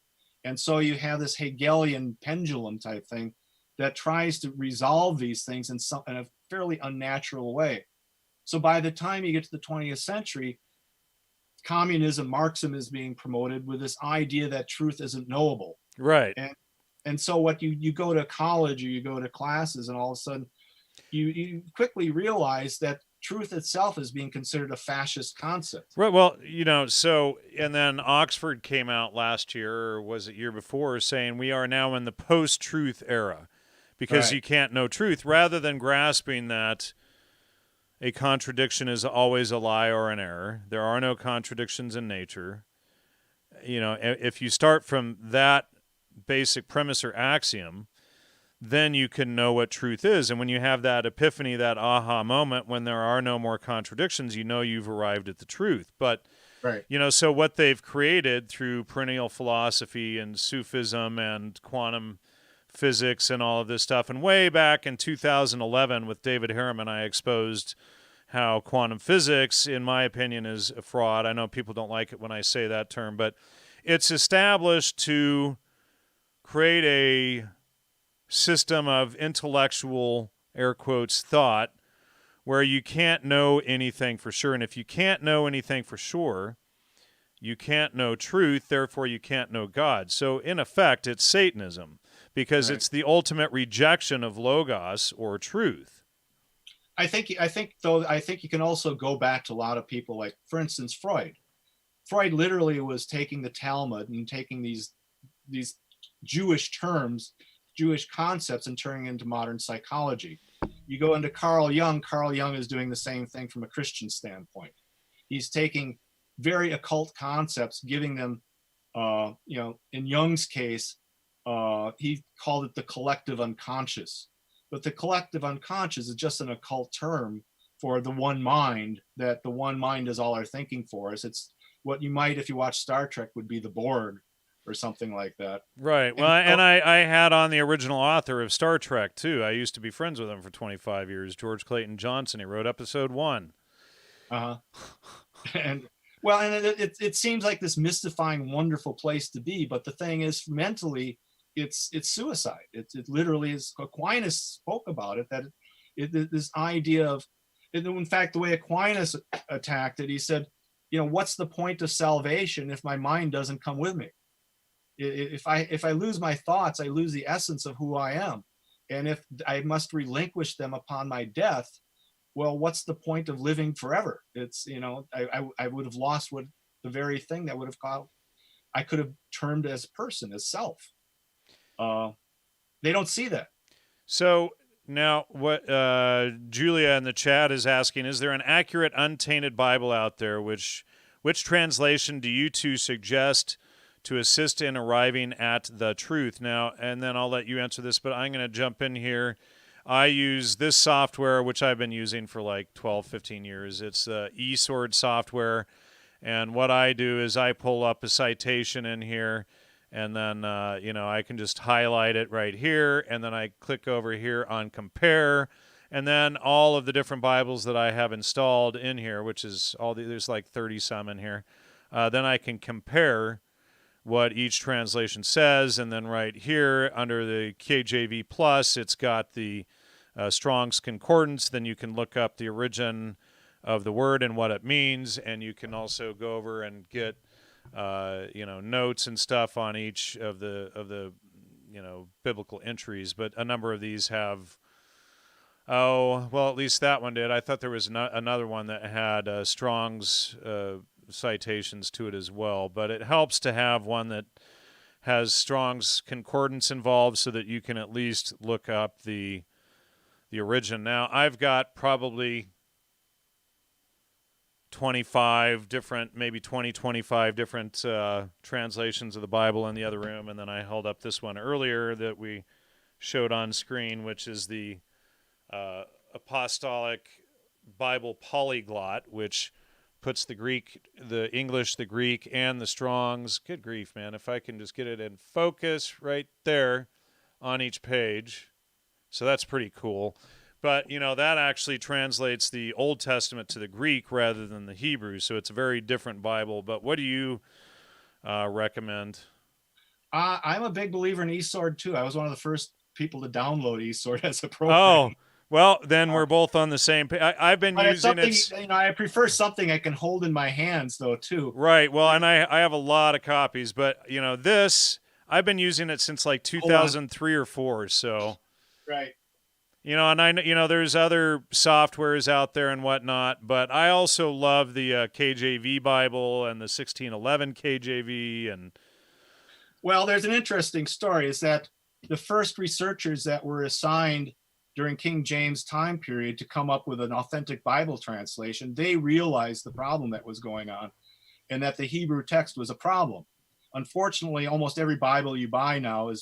And so you have this Hegelian pendulum type thing that tries to resolve these things in a fairly unnatural way. So by the time you get to the 20th century, communism, Marxism is being promoted with this idea that truth isn't knowable. Right. And so what you go to college or you go to classes and all of a sudden you quickly realize that truth itself is being considered a fascist concept. Right. Well, so, and then Oxford came out last year, or was it year before, saying we are now in the post-truth era because you can't know truth, rather than grasping that a contradiction is always a lie or an error. There are no contradictions in nature. If you start from that basic premise or axiom, then you can know what truth is. And when you have that epiphany, that aha moment, when there are no more contradictions, you've arrived at the truth. But, so what they've created through perennial philosophy and Sufism and quantum physics and all of this stuff, and way back in 2011 with David Harriman, I exposed how quantum physics, in my opinion, is a fraud. I know people don't like it when I say that term, but it's established to create a system of intellectual, air quotes, thought where you can't know anything for sure. And if you can't know anything for sure, you can't know truth, therefore you can't know God. So in effect, it's Satanism, because it's the ultimate rejection of logos or truth. I think you can also go back to a lot of people, like, for instance, Freud. Freud literally was taking the Talmud and taking these Jewish terms, Jewish concepts, and turning into modern psychology. You go into Carl Jung is doing the same thing from a Christian standpoint. He's taking very occult concepts, giving them, in Jung's case, he called it the collective unconscious. But the collective unconscious is just an occult term for the one mind, that the one mind is all our thinking force. It's what you might, if you watch Star Trek, would be the Borg or something like that. Right. Well, and I had on the original author of Star Trek, too. I used to be friends with him for 25 years, George Clayton Johnson. He wrote episode 1. Uh-huh. And it seems like this mystifying, wonderful place to be. But the thing is, mentally, it's suicide. It literally is. Aquinas spoke about it, that this idea of, in fact, the way Aquinas attacked it, he said, what's the point of salvation if my mind doesn't come with me? If I lose my thoughts, I lose the essence of who I am. And if I must relinquish them upon my death, well, what's the point of living forever? It's, I would have lost the very thing that would have I could have termed as person, as self. They don't see that. So now what Julia in the chat is asking, is there an accurate, untainted Bible out there? Which translation do you two suggest to assist in arriving at the truth? Now, and then I'll let you answer this, but I'm going to jump in here. I use this software, which I've been using for like 12, 15 years. It's eSword software. And what I do is I pull up a citation in here, and then, I can just highlight it right here, and then I click over here on compare, and then all of the different Bibles that I have installed in here, which is there's like 30 some in here, then I can compare what each translation says, and then right here under the KJV Plus, it's got the Strong's Concordance. Then you can look up the origin of the word and what it means, and you can also go over and get notes and stuff on each of the biblical entries. But a number of these have, at least that one did. I thought there was another one that had Strong's citations to it as well, but it helps to have one that has Strong's Concordance involved so that you can at least look up the origin. Now, I've got probably 25 different, maybe 20, 25 different translations of the Bible in the other room, and then I held up this one earlier that we showed on screen, which is the Apostolic Bible Polyglot, which puts the Greek, the English, the Greek, and the Strong's. Good grief, man. If I can just get it in focus right there on each page. So that's pretty cool. But, that actually translates the Old Testament to the Greek rather than the Hebrew. So it's a very different Bible. But what do you recommend? I'm a big believer in eSword too. I was one of the first people to download eSword as a program. Oh, well, then we're both on the same page. I've been using it. I prefer something I can hold in my hands, though, too. Right. Well, and I have a lot of copies, but this I've been using it since like 2003 or 4. So, right. And I there's other softwares out there and whatnot, but I also love the KJV Bible and the 1611 KJV. And well, there's an interesting story. Is that the first researchers that were assigned during King James time period to come up with an authentic Bible translation, they realized the problem that was going on and that the Hebrew text was a problem. Unfortunately, almost every Bible you buy now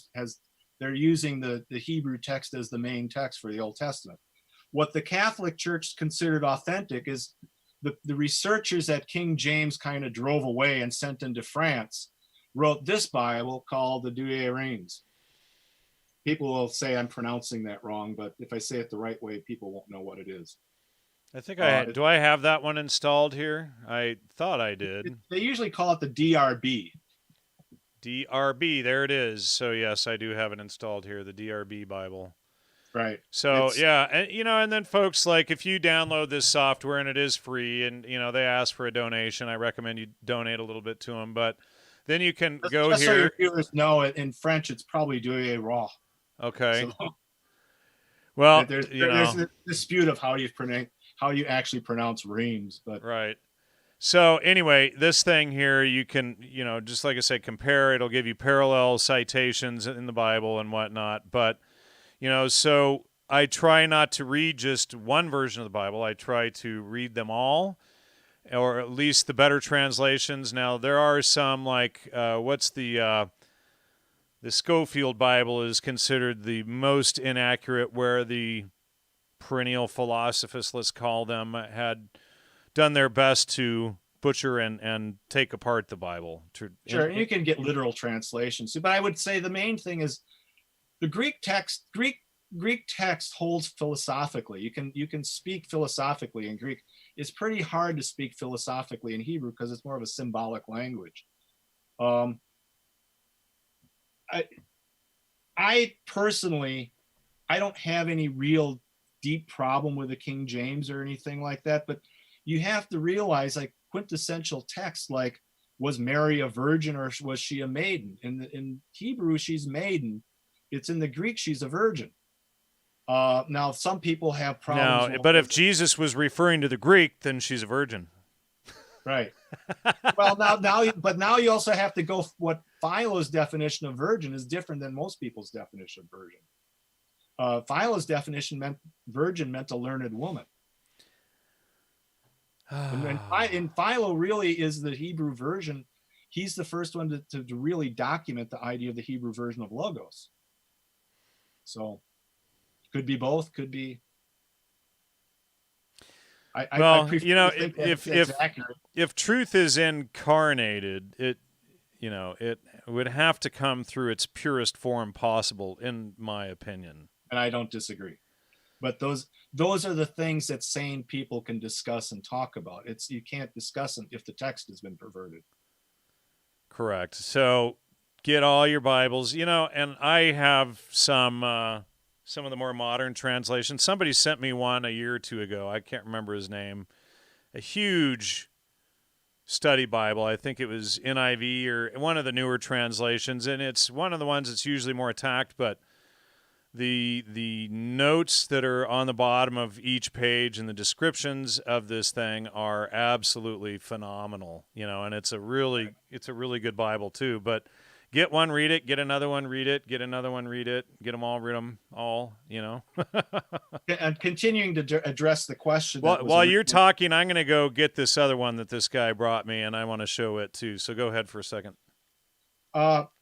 they're using the Hebrew text as the main text for the Old Testament. What the Catholic Church considered authentic is the researchers that King James kind of drove away and sent into France wrote this Bible called the Douay-Rheims. People will say I'm pronouncing that wrong, but if I say it the right way, people won't know what it is. I think do I have that one installed here? I thought I did. They usually call it the DRB. DRB, there it is. So yes, I do have it installed here, the DRB Bible. Right. So yeah, and and then folks, like if you download this software and it is free, and they ask for a donation, I recommend you donate a little bit to them. But then you can go just here. So your viewers know, in French, it's probably Douay-Rheims. Okay. So, well, there's a dispute of how you actually pronounce Reims, but right. So anyway, this thing here, you can, just like I said, compare. It'll give you parallel citations in the Bible and whatnot. But, so I try not to read just one version of the Bible. I try to read them all, or at least the better translations. Now, there are some like, what's the Schofield Bible is considered the most inaccurate, where the perennial philosophers, let's call them, had done their best to butcher and take apart the Bible. Sure, and you can get literal translations, but I would say the main thing is the Greek text. Greek text holds philosophically. You can speak philosophically in Greek. It's pretty hard to speak philosophically in Hebrew because it's more of a symbolic language. I personally, I don't have any real deep problem with the King James or anything like that, but you have to realize, like, quintessential text, like, was Mary a virgin or was she a maiden? In Hebrew, she's maiden. It's in the Greek, she's a virgin. Now, some people have problems. Now, but if Jesus was referring to the Greek, then she's a virgin. Right. Well, now you also have to go. What Philo's definition of virgin is different than most people's definition of virgin. Philo's definition virgin meant a learned woman. And Philo really is the Hebrew version. He's the first one to really document the idea of the Hebrew version of logos. So, could be both. Could be. If truth is incarnated, it would have to come through its purest form possible, in my opinion. And I don't disagree. But those are the things that sane people can discuss and talk about. You can't discuss them if the text has been perverted. Correct. So get all your Bibles, and I have some of the more modern translations. Somebody sent me one a year or two ago. I can't remember his name. A huge study Bible. I think it was NIV or one of the newer translations, and it's one of the ones that's usually more attacked, but the notes that are on the bottom of each page and the descriptions of this thing are absolutely phenomenal, and it's a really good Bible too. But Get one, read it. Get another one, read it. Get another one, read it. Get them all, read them all. You know. And continuing to address the question. Well, while you're talking, I'm going to go get this other one that this guy brought me, and I want to show it too. So go ahead for a second.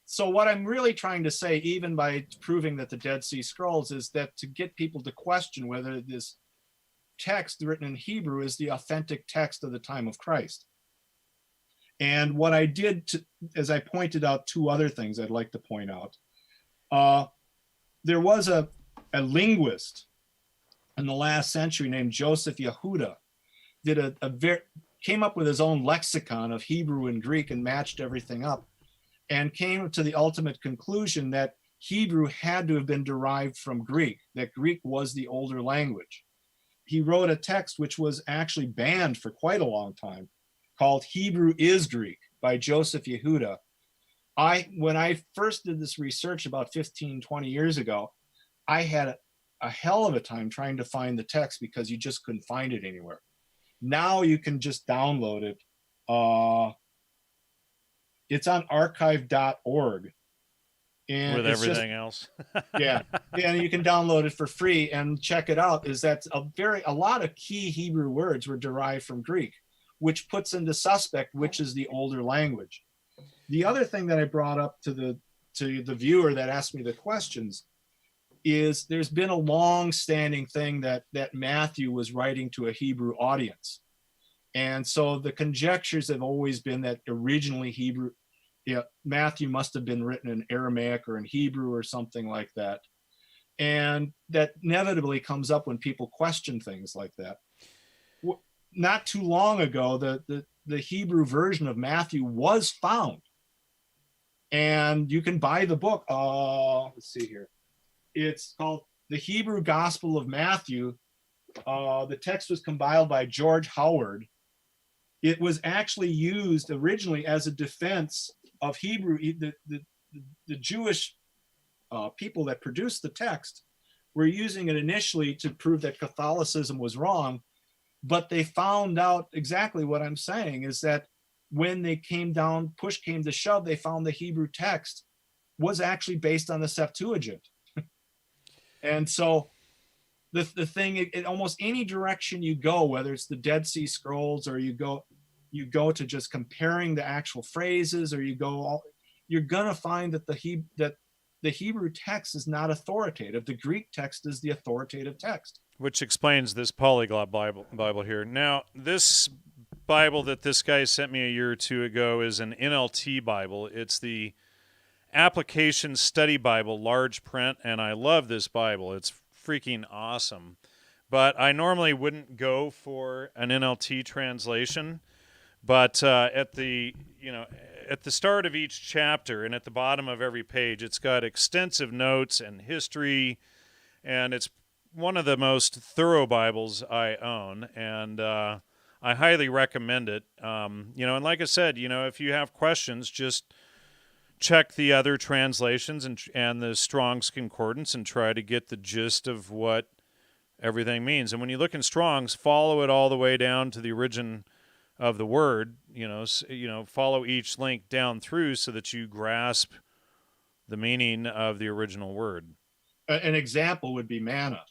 So what I'm really trying to say, even by proving that the Dead Sea Scrolls, is that to get people to question whether this text written in Hebrew is the authentic text of the time of Christ. And what I did, as I pointed out two other things I'd like to point out. There was a linguist in the last century named Joseph Yehuda, came up with his own lexicon of Hebrew and Greek and matched everything up, and came to the ultimate conclusion that Hebrew had to have been derived from Greek, that Greek was the older language. He wrote a text which was actually banned for quite a long time, called Hebrew is Greek by Joseph Yehuda. When I first did this research about 15, 20 years ago, I had a hell of a time trying to find the text because you just couldn't find it anywhere. Now you can just download it. It's on archive.org. And with everything else. Yeah. And you can download it for free and check it out. Is that a lot of key Hebrew words were derived from Greek, which puts into suspect which is the older language. The other thing that I brought up to the viewer that asked me the questions is there's been a long-standing thing that Matthew was writing to a Hebrew audience. And so the conjectures have always been that originally Matthew must have been written in Aramaic or in Hebrew or something like that. And that inevitably comes up when people question things like that. Not too long ago, the Hebrew version of Matthew was found. And you can buy the book. Let's see here. It's called The Hebrew Gospel of Matthew. The text was compiled by George Howard. It was actually used originally as a defense of Hebrew. The Jewish people that produced the text were using it initially to prove that Catholicism was wrong, but they found out exactly what I'm saying, is that when they came down, push came to shove, they found the Hebrew text was actually based on the Septuagint. And so the thing, almost any direction you go, whether it's the Dead Sea Scrolls or you go to just comparing the actual phrases, or you're gonna find that the Hebrew text is not authoritative. The Greek text is the authoritative text. Which explains this polyglot Bible here. Now, this Bible that this guy sent me a year or two ago is an NLT Bible. It's the Application Study Bible, large print, and I love this Bible. It's freaking awesome. But I normally wouldn't go for an NLT translation. But at the start of each chapter and at the bottom of every page, it's got extensive notes and history, and it's one of the most thorough Bibles I own, and I highly recommend it. And like I said, if you have questions, just check the other translations and the Strong's Concordance and try to get the gist of what everything means. And when you look in Strong's, follow it all the way down to the origin of the word. Follow each link down through so that you grasp the meaning of the original word. An example would be manna.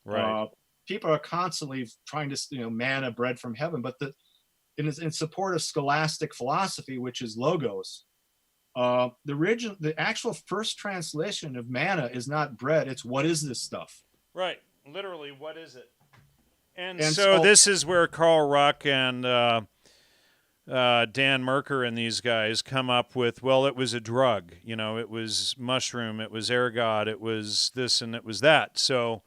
Right. People are constantly trying to, manna, bread from heaven, but in support of scholastic philosophy, which is logos, the actual first translation of manna is not bread, it's what is this stuff? Right. Literally, what is it? And so this is where Carl Ruck and Dan Merker and these guys come up with, well, it was a drug. It was mushroom, it was ergot, it was this, and it was that. So,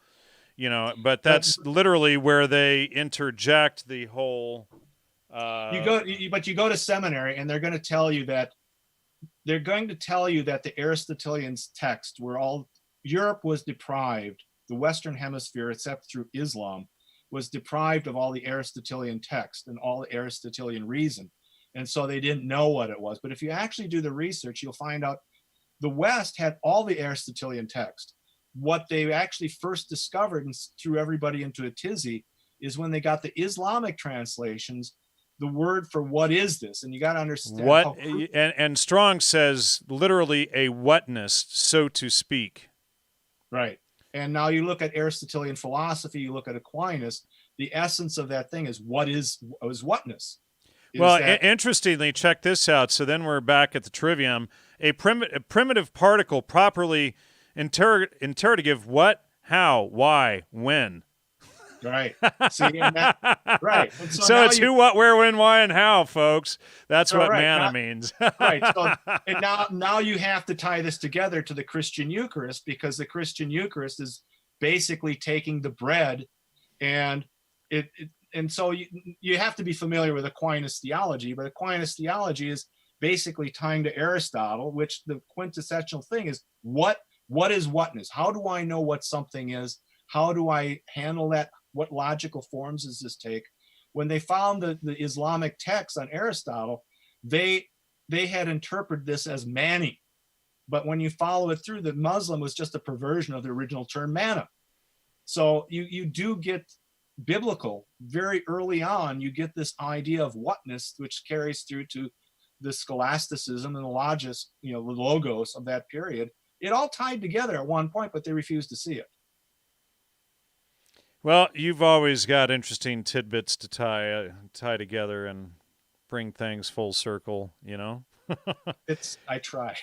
but that's literally where they interject the whole... You go to seminary, and they're going to tell you that the Aristotelian text, Europe was deprived, the Western Hemisphere, except through Islam, was deprived of all the Aristotelian text and all the Aristotelian reason. And so they didn't know what it was. But if you actually do the research, you'll find out the West had all the Aristotelian text. What they actually first discovered and threw everybody into a tizzy is when they got the Islamic translations, the word for what is this, and you got to understand What how and Strong says literally a whatness, so to speak. right. And now you look at Aristotelian philosophy, you look at Aquinas, the essence of that thing is whatness. Is Well, that interestingly, check this out. So then we're back at the trivium. A primitive particle properly interrogative: what, how, why, when. right? See, and that right. And so So now it's you who, what, where, when, why, and how, folks. That's so what right manna now, means. right. So and now you have to tie this together to the Christian Eucharist, because the Christian Eucharist is basically taking the bread and and so you have to be familiar with Aquinas theology, but Aquinas theology is basically tying to Aristotle, which the quintessential thing is what is whatness? How do I know what something is? How do I handle that? What logical forms does this take? When they found the Islamic text on Aristotle, they had interpreted this as manny. But when you follow it through, the Muslim was just a perversion of the original term manna. So you do get biblical very early on. You get this idea of whatness, which carries through to the scholasticism and the logos, the logos of that period. It all tied together at one point, but they refused to see it. Well, you've always got interesting tidbits to tie together and bring things full circle, I try.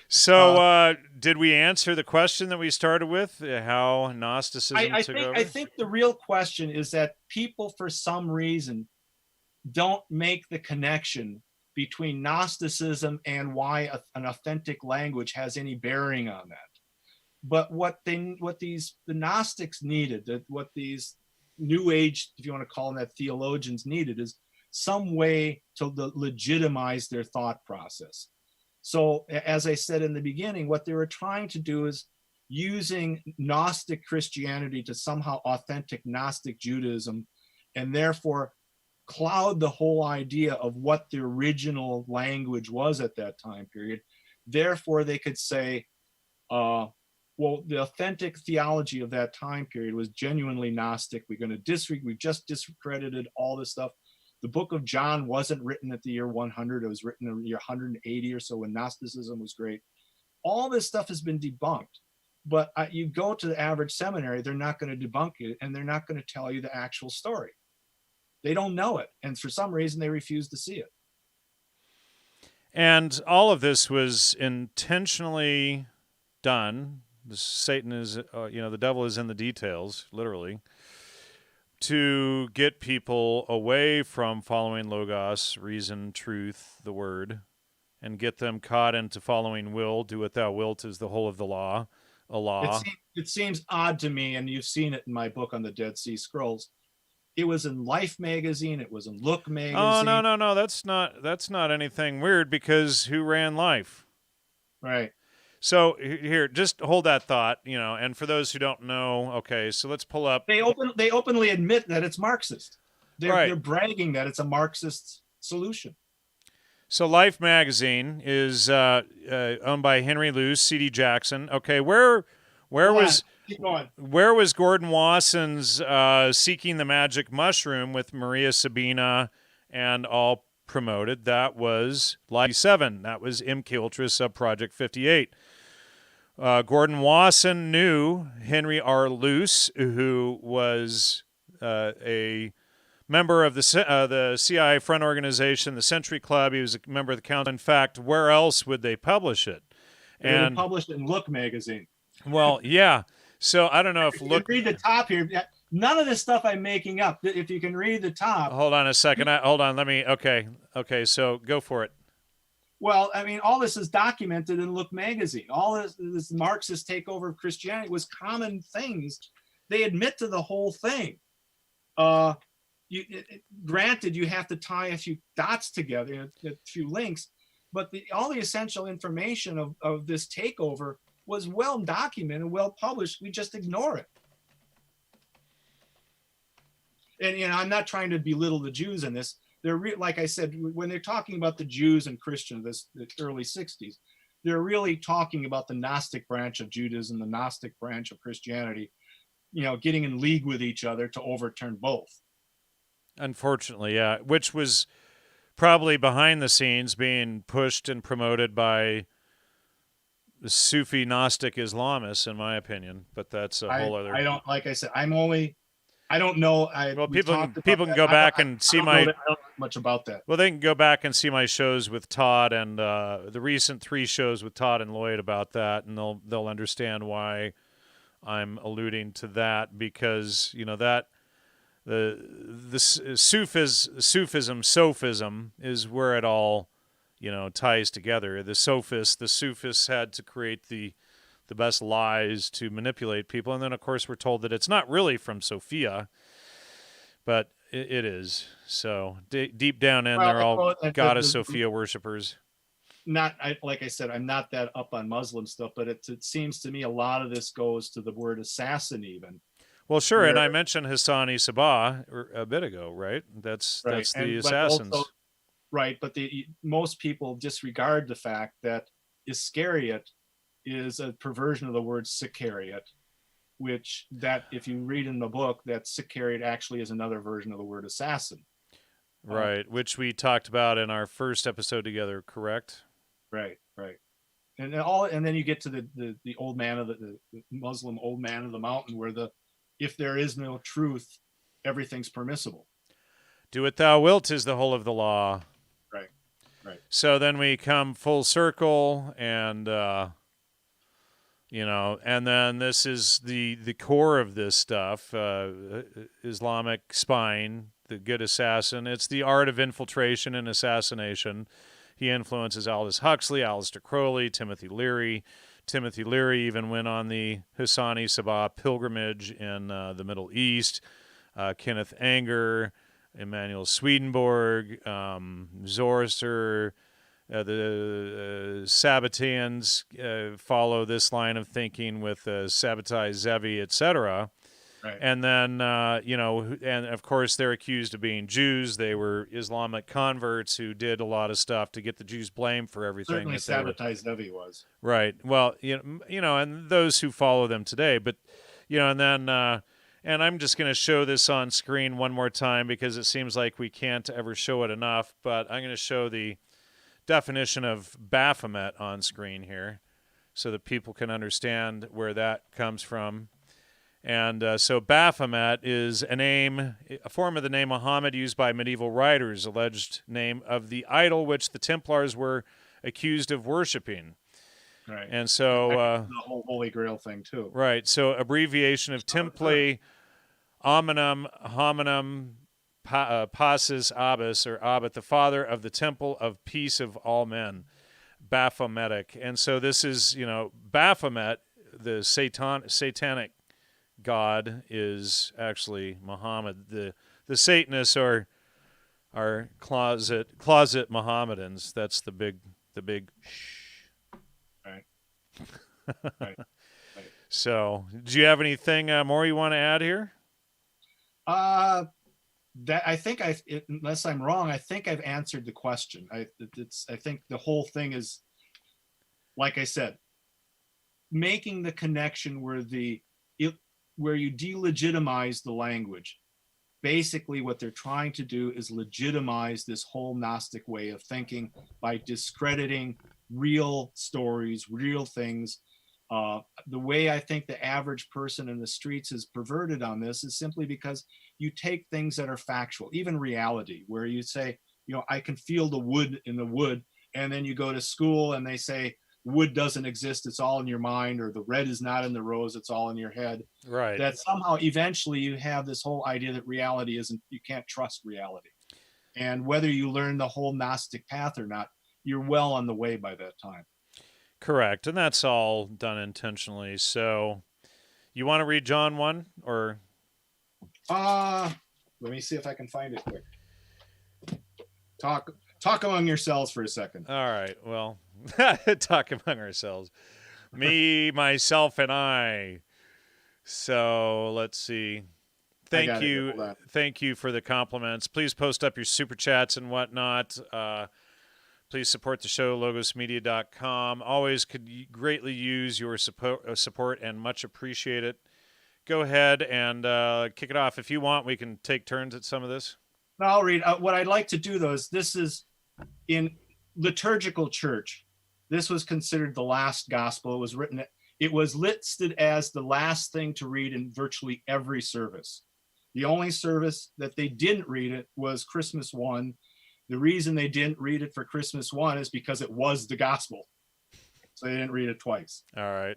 So, did we answer the question that we started with? How Gnosticism took over? I think the real question is that people, for some reason, don't make the connection between Gnosticism and why an authentic language has any bearing on that. But what the Gnostics needed, what these New Age, if you want to call them that, theologians needed, is some way to legitimize their thought process. So, as I said in the beginning, what they were trying to do is using Gnostic Christianity to somehow authentic Gnostic Judaism, and therefore cloud the whole idea of what the original language was at that time period. Therefore, they could say, well, the authentic theology of that time period was genuinely Gnostic. We've just discredited all this stuff. The book of John wasn't written at the year 100. It was written in the year 180 or so, when Gnosticism was great. All this stuff has been debunked. But you go to the average seminary, they're not going to debunk it, and they're not going to tell you the actual story. They don't know it. And for some reason, they refuse to see it. And all of this was intentionally done. Satan is, the devil is in the details, literally, to get people away from following Logos, reason, truth, the word, and get them caught into following will. Do what thou wilt is the whole of the law, a law. It seems odd to me, and you've seen it in my book on the Dead Sea Scrolls. It was in Life magazine. It was in Look magazine. Oh, no. That's not anything weird, because who ran Life? Right. So here, just hold that thought, and for those who don't know, okay, so let's pull up. They openly admit that it's Marxist. They're bragging that it's a Marxist solution. So Life magazine is owned by Henry Luce, C.D. Jackson. Okay, where was Gordon Wasson's Seeking the Magic Mushroom with Maria Sabina and all promoted? That was Life 7. That was MK Ultra Subproject 58. Gordon Wasson knew Henry R. Luce, who was a member of the CIA front organization, the Century Club. He was a member of the council. In fact, where else would they publish it? They published it in Look magazine. Well, yeah. So I don't know if Look. Read the top here. None of this stuff I'm making up. If you can read the top. Hold on a second. Hold on. Let me. Okay. So go for it. Well, I mean, all this is documented in Look magazine. All this Marxist takeover of Christianity was common things. They admit to the whole thing. Granted, you have to tie a few dots together, a few links, but all the essential information of this takeover was well documented, well published. We just ignore it. And I'm not trying to belittle the Jews in this. Like I said, when they're talking about the Jews and Christians, the early 60s, they're really talking about the Gnostic branch of Judaism, the Gnostic branch of Christianity, getting in league with each other to overturn both. Unfortunately, yeah, which was probably behind the scenes being pushed and promoted by the Sufi Gnostic Islamists, in my opinion. But that's a whole other. I don't, like I said, I don't know. Well, We people talked can about people can that. go back and I see don't know my. that, I don't know much about that. Well, they can go back and see my shows with Todd and the recent 3 shows with Todd and Lloyd about that, and they'll understand why I'm alluding to that, because that the Sufism is where it all ties together. The sophists had to create the best lies to manipulate people, and then of course we're told that it's not really from Sophia, but it is. So deep down in, they're all goddess Sophia worshippers. Like I said, I'm not that up on Muslim stuff, but it seems to me a lot of this goes to the word assassin even. Well, sure, and I mentioned Hassani Sabah a bit ago, right? That's the assassins. Also, right, but most people disregard the fact that Iscariot is a perversion of the word Sicariot, which that if you read in the book, that Sicariot actually is another version of the word assassin. Right, which we talked about in our first episode together, correct? Right. And then you get to the old man of the Muslim old man of the mountain, where if there is no truth, everything's permissible. Do what thou wilt is the whole of the law. Right. So then we come full circle, and and then this is the core of this stuff: Islamic spine, the good assassin. It's the art of infiltration and assassination. He influences Aldous Huxley, Aleister Crowley, Timothy Leary. Timothy Leary even went on the Hassani Sabah pilgrimage in the Middle East. Kenneth Anger, Emanuel Swedenborg, Zoroaster, the Sabbateans follow this line of thinking with Sabbatai Zevi, etc. Right. And then, and of course, they're accused of being Jews. They were Islamic converts who did a lot of stuff to get the Jews blamed for everything. Certainly, Sabbatai Zevi was. Right. Well, and those who follow them today. But, and then, and I'm just going to show this on screen one more time because it seems like we can't ever show it enough. But I'm going to show the definition of Baphomet on screen here so that people can understand where that comes from. And so Baphomet is a form of the name Muhammad used by medieval writers, alleged name of the idol which the Templars were accused of worshiping. Right. And so the whole Holy Grail thing too. Right. So abbreviation of Templi Hominum Passus Abbas, or Abbot, the father of the temple of peace of all men, Baphometic. And so this is, Baphomet, the satanic god, is actually Muhammad. The Satanists are closet Mohammedans. That's the big shh. Right. Right. So, do you have anything more you want to add here? That I think unless I'm wrong, I think I've answered the question. I think the whole thing is, like I said, making the connection where you delegitimize the language. Basically, what they're trying to do is legitimize this whole Gnostic way of thinking by discrediting real stories, real things. The way I think the average person in the streets is perverted on this is simply because you take things that are factual, even reality, where you say, I can feel the wood in the wood, and then you go to school and they say wood doesn't exist, it's all in your mind, or the red is not in the rose, it's all in your head. Right. That somehow eventually you have this whole idea that reality isn't, you can't trust reality. And whether you learn the whole Gnostic path or not, you're well on the way by that time. Correct. And that's all done intentionally. So you want to read John 1 or? Let me see if I can find it quick. Talk among yourselves for a second. All right. Well, talk among ourselves. Me, myself, and I. So let's see. Thank you for the compliments. Please post up your super chats and whatnot. Please support the show, logosmedia.com. Always could greatly use your support and much appreciate it. Go ahead and kick it off. If you want, we can take turns at some of this. No, I'll read. What I'd like to do though is this is in liturgical church. This was considered the last gospel. It was written. It was listed as the last thing to read in virtually every service. The only service that they didn't read it was Christmas 1. The reason they didn't read it for Christmas 1 is because it was the gospel. So they didn't read it twice. All right.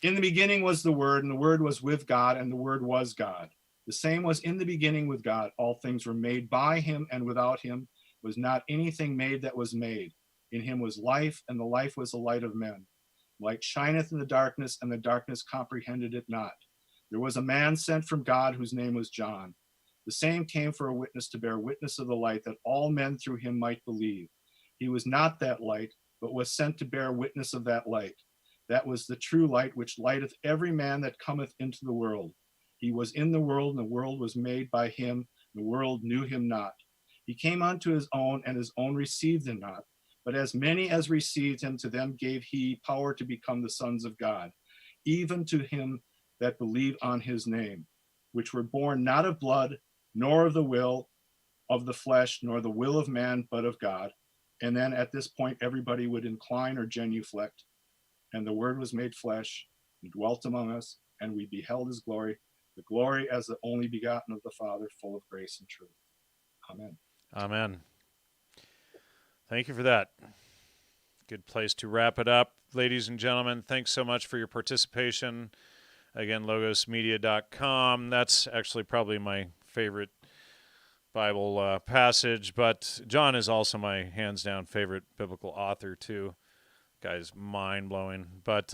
In the beginning was the Word, and the Word was with God, and the Word was God. The same was in the beginning with God. All things were made by him, and without him was not anything made that was made. In him was life, and the life was the light of men. Light shineth in the darkness, and the darkness comprehended it not. There was a man sent from God whose name was John. The same came for a witness to bear witness of the light, that all men through him might believe. He was not that light, but was sent to bear witness of that light. That was the true light, which lighteth every man that cometh into the world. He was in the world, and the world was made by him. The world knew him not. He came unto his own, and his own received him not. But as many as received him, to them gave he power to become the sons of God, even to him that believe on his name, which were born not of blood, nor of the will of the flesh, nor the will of man, but of God. And then at this point, everybody would incline or genuflect. And the word was made flesh and dwelt among us, and we beheld his glory, the glory as the only begotten of the Father, full of grace and truth. Amen. Amen. Thank you for that. Good place to wrap it up. Ladies and gentlemen, thanks so much for your participation. Again, logosmedia.com. That's actually probably my favorite Bible passage, but John is also my hands-down favorite biblical author, too. Guy's mind-blowing. But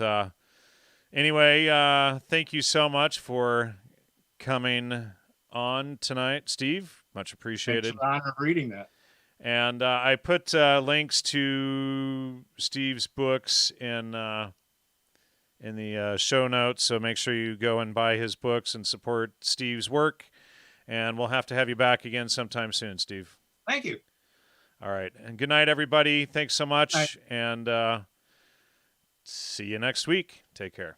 anyway, thank you so much for coming on tonight, Steve. Much appreciated. Thanks for the honor of reading that. And I put links to Steve's books in the show notes, so make sure you go and buy his books and support Steve's work. And we'll have to have you back again sometime soon, Steve. Thank you. All right. And good night, everybody. Thanks so much. And see you next week. Take care.